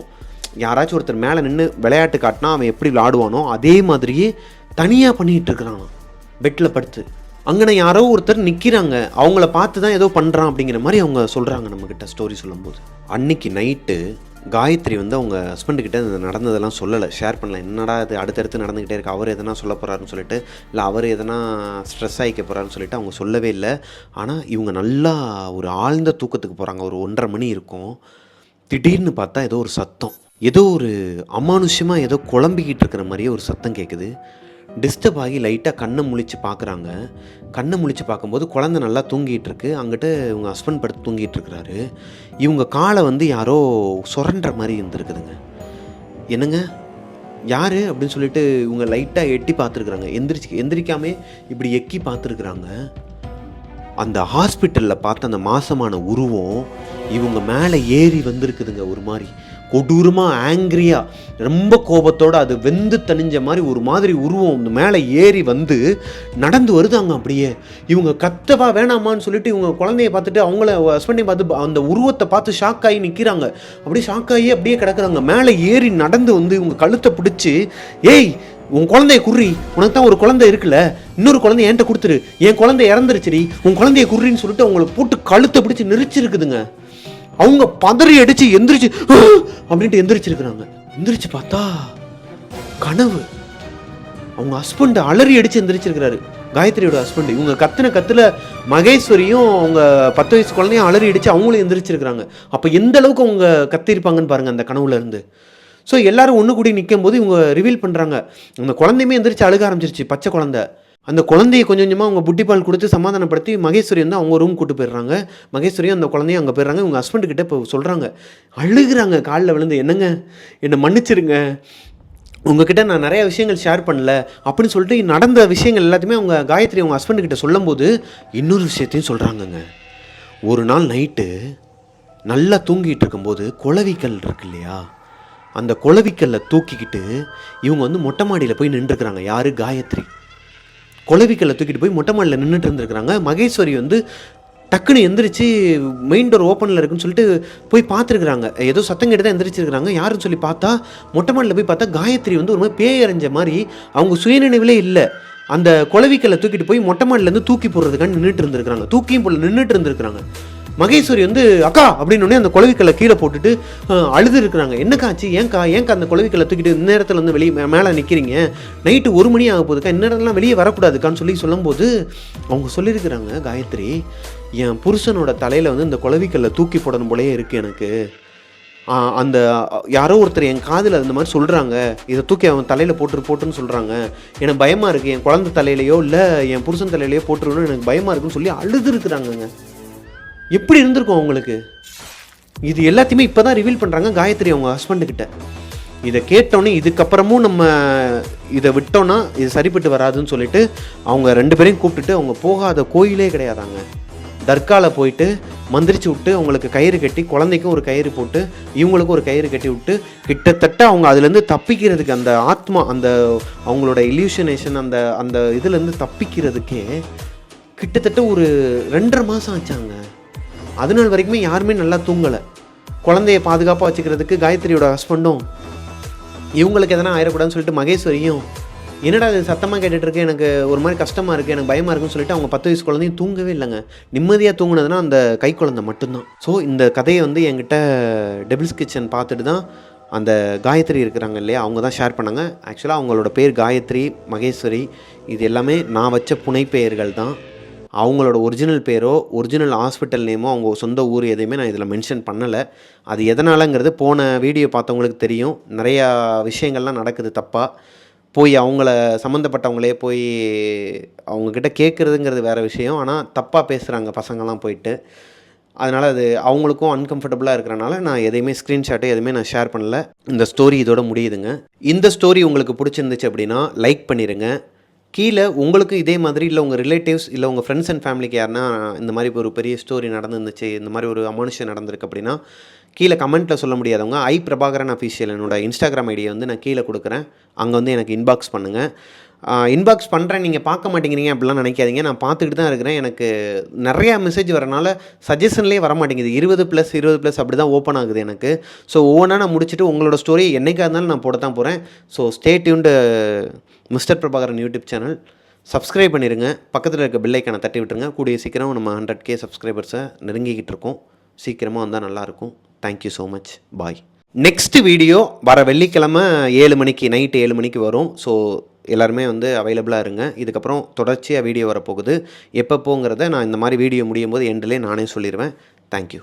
யாராச்சும் ஒருத்தர் மேலே நின்று விளையாட்டு காட்டினா அவன் எப்படி விளாடுவானோ அதே மாதிரியே தனியாக பண்ணிகிட்டு இருக்கிறான் பெட்டில் படுத்து. அங்கே யாரோ ஒருத்தர் நிற்கிறாங்க, அவங்கள பார்த்து தான் ஏதோ பண்ணுறான் அப்படிங்கிற மாதிரி அவங்க சொல்கிறாங்க நம்மக்கிட்ட ஸ்டோரி சொல்லும்போது. அன்னைக்கு நைட்டு காயத்ரி வந்து அவங்க ஹஸ்பண்டுக்கிட்ட நடந்ததெல்லாம் சொல்லலை, ஷேர் பண்ணல. என்னடா இது அடுத்தடுத்து நடந்துக்கிட்டே இருக்குது, அவர் எதனா சொல்ல போகிறாருன்னு சொல்லிட்டு, இல்லை அவர் எதனா ஸ்ட்ரெஸ் ஆகிக்க போகிறாருன்னு சொல்லிட்டு அவங்க சொல்லவே இல்லை. ஆனால் இவங்க நல்லா ஒரு ஆழ்ந்த தூக்கத்துக்கு போகிறாங்க. ஒரு 1:30 மணி இருக்கும். திடீர்னு பார்த்தா ஏதோ ஒரு சத்தம், ஏதோ ஒரு அமானுஷ்யமாக ஏதோ குழம்பிக்கிட்டு இருக்கிற மாதிரியே ஒரு சத்தம் கேட்குது. டிஸ்டர்ப் ஆகி லைட்டாக கண்ணை முழிச்சு பார்க்குறாங்க. கண்ணை முழிச்சு பார்க்கும்போது குழந்தை நல்லா தூங்கிட்டு இருக்கு. அங்கிட்டு இவங்க ஹஸ்பண்ட் படுத்து தூங்கிட்டு இருக்கிறாரு. இவங்க காலை வந்து யாரோ சுரண்டுற மாதிரி இருந்திருக்குதுங்க. என்னங்க யார் அப்படின்னு சொல்லிட்டு இவங்க லைட்டாக எட்டி பார்த்துருக்குறாங்க. எந்திரிக்காமே இப்படி எக்கி பார்த்துருக்குறாங்க. அந்த ஹாஸ்பிட்டலில் பார்த்த அந்த மாசமான உருவம் இவங்க மேலே ஏறி வந்திருக்குதுங்க. ஒரு மாதிரி கொடூரமாக ஆங்க்ரியாக ரொம்ப கோபத்தோடு அது வெந்து தணிஞ்ச மாதிரி ஒரு மாதிரி உருவம் இந்த மேலே ஏறி வந்து நடந்து வருதாங்க. அப்படியே இவங்க கத்தவா வேணாமான்னு சொல்லிட்டு இவங்க குழந்தைய பார்த்துட்டு அவங்கள ஹஸ்பண்டையும் பார்த்து அந்த உருவத்தை பார்த்து ஷாக் ஆகி நிற்கிறாங்க. அப்படியே ஷாக் ஆகி அப்படியே கிடக்குறாங்க. மேலே ஏறி நடந்து வந்து இவங்க கழுத்தை பிடிச்சி, ஏய் உன் குழந்தைய குறி, உனக்கு தான் ஒரு குழந்தை இருக்குல்ல, இன்னொரு குழந்தைய என்கிட்ட கொடுத்துரு, என் குழந்தை இறந்துருச்சுடி, உன் குழந்தைய குறின்னு சொல்லிட்டு அவங்கள போட்டு கழுத்தை பிடிச்சி நெரிச்சிருக்குதுங்க. அவங்க பதறி அடிச்சு எந்திரிச்சு அப்படின்ட்டு எந்திரிச்சிருக்கிறாங்க. எந்திரிச்சு பார்த்தா கனவு. அவங்க ஹஸ்பண்ட் அலறி அடிச்சு எந்திரிச்சிருக்கிறாரு, காயத்ரியோட ஹஸ்பண்ட். இவங்க கத்துல மகேஸ்வரியும் அவங்க 10 வயசு குழந்தையும் அலறி அடிச்சு அவங்களும் எந்திரிச்சிருக்கிறாங்க. அப்போ எந்த அளவுக்கு அவங்க கத்திருப்பாங்கன்னு பாருங்க அந்த கனவுல இருந்து. ஸோ எல்லாரும் ஒன்று கூடி நிற்கும் போது இவங்க ரிவீல் பண்ணுறாங்க, அந்த குழந்தையுமே எந்திரிச்சு அழுக ஆரம்பிச்சிருச்சு, பச்சை குழந்தை. அந்த குழந்தையை கொஞ்சம் கொஞ்சமாக அவங்க புட்டிப்பால் கொடுத்து சமாதானப்படுத்தி மகேஸ்வரி வந்து அவங்க ரூம் கூட்டு போயிடுறாங்க. மகேஸ்வரியும் அந்த குழந்தையும் அங்கே போயிடுறாங்க. இவங்க ஹஸ்பண்டுக்கிட்ட இப்போ சொல்கிறாங்க, அழுகுறாங்க காலில் விழுந்து, என்னங்க என்னை மன்னிச்சிருங்க, உங்ககிட்ட நான் நிறைய விஷயங்கள் ஷேர் பண்ணல அப்படின்னு சொல்லிட்டு நடந்த விஷயங்கள் எல்லாத்தையுமே அவங்க காயத்ரி அவங்க ஹஸ்பண்டுக்கிட்ட சொல்லும்போது இன்னொரு விஷயத்தையும் சொல்கிறாங்கங்க. ஒரு நாள் நைட்டு நல்லா தூங்கிட்டு இருக்கும்போது குளவிக்கல் இருக்கு இல்லையா, அந்த குளவிக்கல்லை தூக்கிக்கிட்டு இவங்க வந்து மொட்டை மாடியில் போய் நின்றுருக்குறாங்க. யார்? காயத்ரி. குளவிக்கல்லை தூக்கிட்டு போய் மொட்டை மாடியில் நின்றுட்டு இருந்துருக்குறாங்க. மகேஸ்வரி வந்து டக்குன்னு எந்திரிச்சு மெயின் டோர் ஓப்பனில் இருக்குன்னு சொல்லிட்டு போய் பார்த்துருக்குறாங்க. ஏதோ சத்தம் கேட்டு தான் எந்திரிச்சிருக்கிறாங்க. யாருன்னு சொல்லி பார்த்தா மொட்டை மாடியில் போய் பார்த்தா காயத்ரி வந்து ஒரு மாதிரி பேயறிஞ்ச மாதிரி அவங்க சுயநினைவிலே இல்லை. அந்த குளவிக்கல்லை தூக்கிட்டு போய் மொட்டை மாடிலேருந்து தூக்கி போடுறதுக்கான நின்றுட்டு இருந்திருக்கிறாங்க. தூக்கியும் போல நின்றுட்டு இருந்திருக்கிறாங்க. மகேஸ்வரி வந்து அக்கா அப்படின்னு அந்த குளவிக்கல்லை கீழே போட்டுட்டு அழுது இருக்கிறாங்க. என்னக்காச்சு, ஏன்க்கா அந்த குளவிக்கல்லை தூக்கிட்டு இந்த நேரத்தில் வந்து வெளியே மேலே நிற்கிறீங்க, நைட்டு 1 மணி ஆக போகுதுக்கா, இந்நேரம்லாம் வெளியே வரக்கூடாதுக்கான்னு சொல்லும்போது அவங்க சொல்லியிருக்கிறாங்க, காயத்ரி என் புருஷனோட தலையில் வந்து இந்த குளவிக்கல்லை தூக்கி போடணும் போலே இருக்குது எனக்கு. அந்த யாரோ ஒருத்தர் என் காதில் அந்த மாதிரி சொல்கிறாங்க, இதை தூக்கி அவன் தலையில் போட்டுன்னு சொல்கிறாங்க, எனக்கு பயமாக இருக்குது, என் குழந்தை தலையிலையோ இல்லை என் புருஷன் தலையிலையோ போட்டுருன்னு எனக்கு பயமாக இருக்குன்னு சொல்லி அழுது இருக்கிறாங்கங்க. எப்படி இருந்திருக்கும் அவங்களுக்கு? இது எல்லாத்தையுமே இப்போ தான் ரிவீல் பண்ணுறாங்க காயத்ரி அவங்க ஹஸ்பண்டுக்கிட்ட. இதை கேட்டோன்னே இதுக்கப்புறமும் நம்ம இதை விட்டோன்னா இது சரிப்பட்டு வராதுன்னு சொல்லிட்டு அவங்க 2 பேரையும் கூப்பிட்டுட்டு அவங்க போகாத கோயிலே கிடையாதாங்க. தர்காவில் போயிட்டு மந்திரிச்சு விட்டு அவங்களுக்கு கயிறு கட்டி, குழந்தைக்கும் ஒரு கயிறு போட்டு இவங்களுக்கும் ஒரு கயிறு கட்டி விட்டு கிட்டத்தட்ட அவங்க அதுலேருந்து தப்பிக்கிறதுக்கு அந்த ஆத்மா அந்த அவங்களோட இல்யூஷனேஷன் அந்த அந்த இதுலேருந்து தப்பிக்கிறதுக்கே கிட்டத்தட்ட ஒரு 2.5 மாதம் ஆச்சாங்க. அதனால் வரைக்குமே யாருமே நல்லா தூங்கலை. குழந்தைய பாதுகாப்பாக வச்சுக்கிறதுக்கு காயத்ரியோட ஹஸ்பண்டும் இவங்களுக்கு எதனா ஆயிடக்கூடாதுன்னு சொல்லிட்டு மகேஸ்வரியும், என்னடா இது சத்தமாக கேட்டுட்ருக்கு, எனக்கு ஒரு மாதிரி கஷ்டமாக இருக்குது, எனக்கு பயமாக இருக்குன்னு சொல்லிட்டு அவங்க 10 வயசு குழந்தையும் தூங்கவே இல்லைங்க. நிம்மதியாக தூங்குனதுன்னா அந்த கை குழந்தை மட்டும்தான். ஸோ இந்த கதையை வந்து என்கிட்ட டெபிள்ஸ் கிச்சன் பார்த்துட்டு தான் அந்த காயத்ரி இருக்கிறாங்க இல்லையா, அவங்க தான் ஷேர் பண்ணாங்க. ஆக்சுவலாக அவங்களோட பேர் காயத்ரி, மகேஸ்வரி, இது எல்லாமே நான் வச்ச புனைப்பெயர்கள் தான். அவங்களோட ஒரிஜினல் பேரோ ஒரிஜினல் ஹாஸ்பிட்டல் நேமோ அவங்க சொந்த ஊர் எதையுமே நான் இதில் மென்ஷன் பண்ணலை. அது எதனாலங்கிறது போன வீடியோ பார்த்தவங்களுக்கு தெரியும். நிறையா விஷயங்கள்லாம் நடக்குது தப்பாக. போய் அவங்கள சம்மந்தப்பட்டவங்களே போய் அவங்கக்கிட்ட கேட்குறதுங்கிறது வேறு விஷயம். ஆனால் தப்பாக பேசுகிறாங்க பசங்கள்லாம் போயிட்டு. அதனால் அது அவங்களுக்கும் அன்கம்ஃபர்டபுளாக இருக்கிறனால நான் எதையுமே ஸ்க்ரீன்ஷாட்டு எதுவுமே நான் ஷேர் பண்ணல. இந்த ஸ்டோரி இதோட முடியுதுங்க. இந்த ஸ்டோரி உங்களுக்கு பிடிச்சிருந்துச்சு அப்படின்னா லைக் பண்ணிடுங்க. கீழே உங்களுக்கு இதே மாதிரி இல்லை உங்கள் ரிலேட்டிவ்ஸ் இல்லை உங்கள் ஃப்ரெண்ட்ஸ் அண்ட் ஃபேமிலிக்கு யாருன்னா இந்த மாதிரி ஒரு பெரிய ஸ்டோரி நடந்துருந்துச்சு, இந்த மாதிரி ஒரு அமானுஷம் நடந்திருக்கு அப்படின்னா கீழே கமெண்ட்டில் சொல்ல முடியாதவங்க பிரபாகரன் அஃபீஷியல் என்னோட இன்ஸ்டாகிராம் ஐடியை வந்து நான் கீழே கொடுக்குறேன். அங்கே வந்து எனக்கு இன்பாக்ஸ் பண்ணுங்கள். இன்பாக்ஸ் பண்ணுறேன், நீங்கள் பார்க்க மாட்டேங்கிறீங்க அப்படிலாம் நினைக்காதீங்க. நான் பார்த்துக்கிட்டு தான் இருக்கிறேன். எனக்கு நிறையா மெசேஜ் வரனால சஜஷன்லேயே வர மாட்டேங்குது. 20+20+ அப்படி தான் ஓப்பன் ஆகுது எனக்கு. ஸோ ஒவ்வொன்றா நான் முடிச்சுட்டு உங்களோட ஸ்டோரி என்றைக்காக இருந்தாலும் நான் போட தான் போகிறேன். So stay tuned mister Prabhakaran YouTube channel. Subscribe பண்ணிடுங்க. பக்கத்தில் இருக்க பெல் ஐக்கானை தட்டி விட்டுருங்க. கூடிய சீக்கிரம் நம்ம 100K சப்ஸ்கிரைபர்ஸை நெருங்கிக்கிட்டு இருக்கோம். சீக்கிரமாக வந்தால் நல்லாயிருக்கும். Thank you so much. Bye. Next video வர வெள்ளிக்கிழமை 7 மணிக்கு, நைட்டு 7 மணிக்கு வரும். ஸோ எல்லாருமே வந்து அவைலபிளாக இருங்க. இதுக்கப்புறம் தொடர்ச்சியாக வீடியோ வரப்போகுது. எப்பப்போங்கிறத நான் இந்த மாதிரி வீடியோ முடியும் போது எண்டிலே நானே சொல்லிடுவேன். தேங்க்யூ.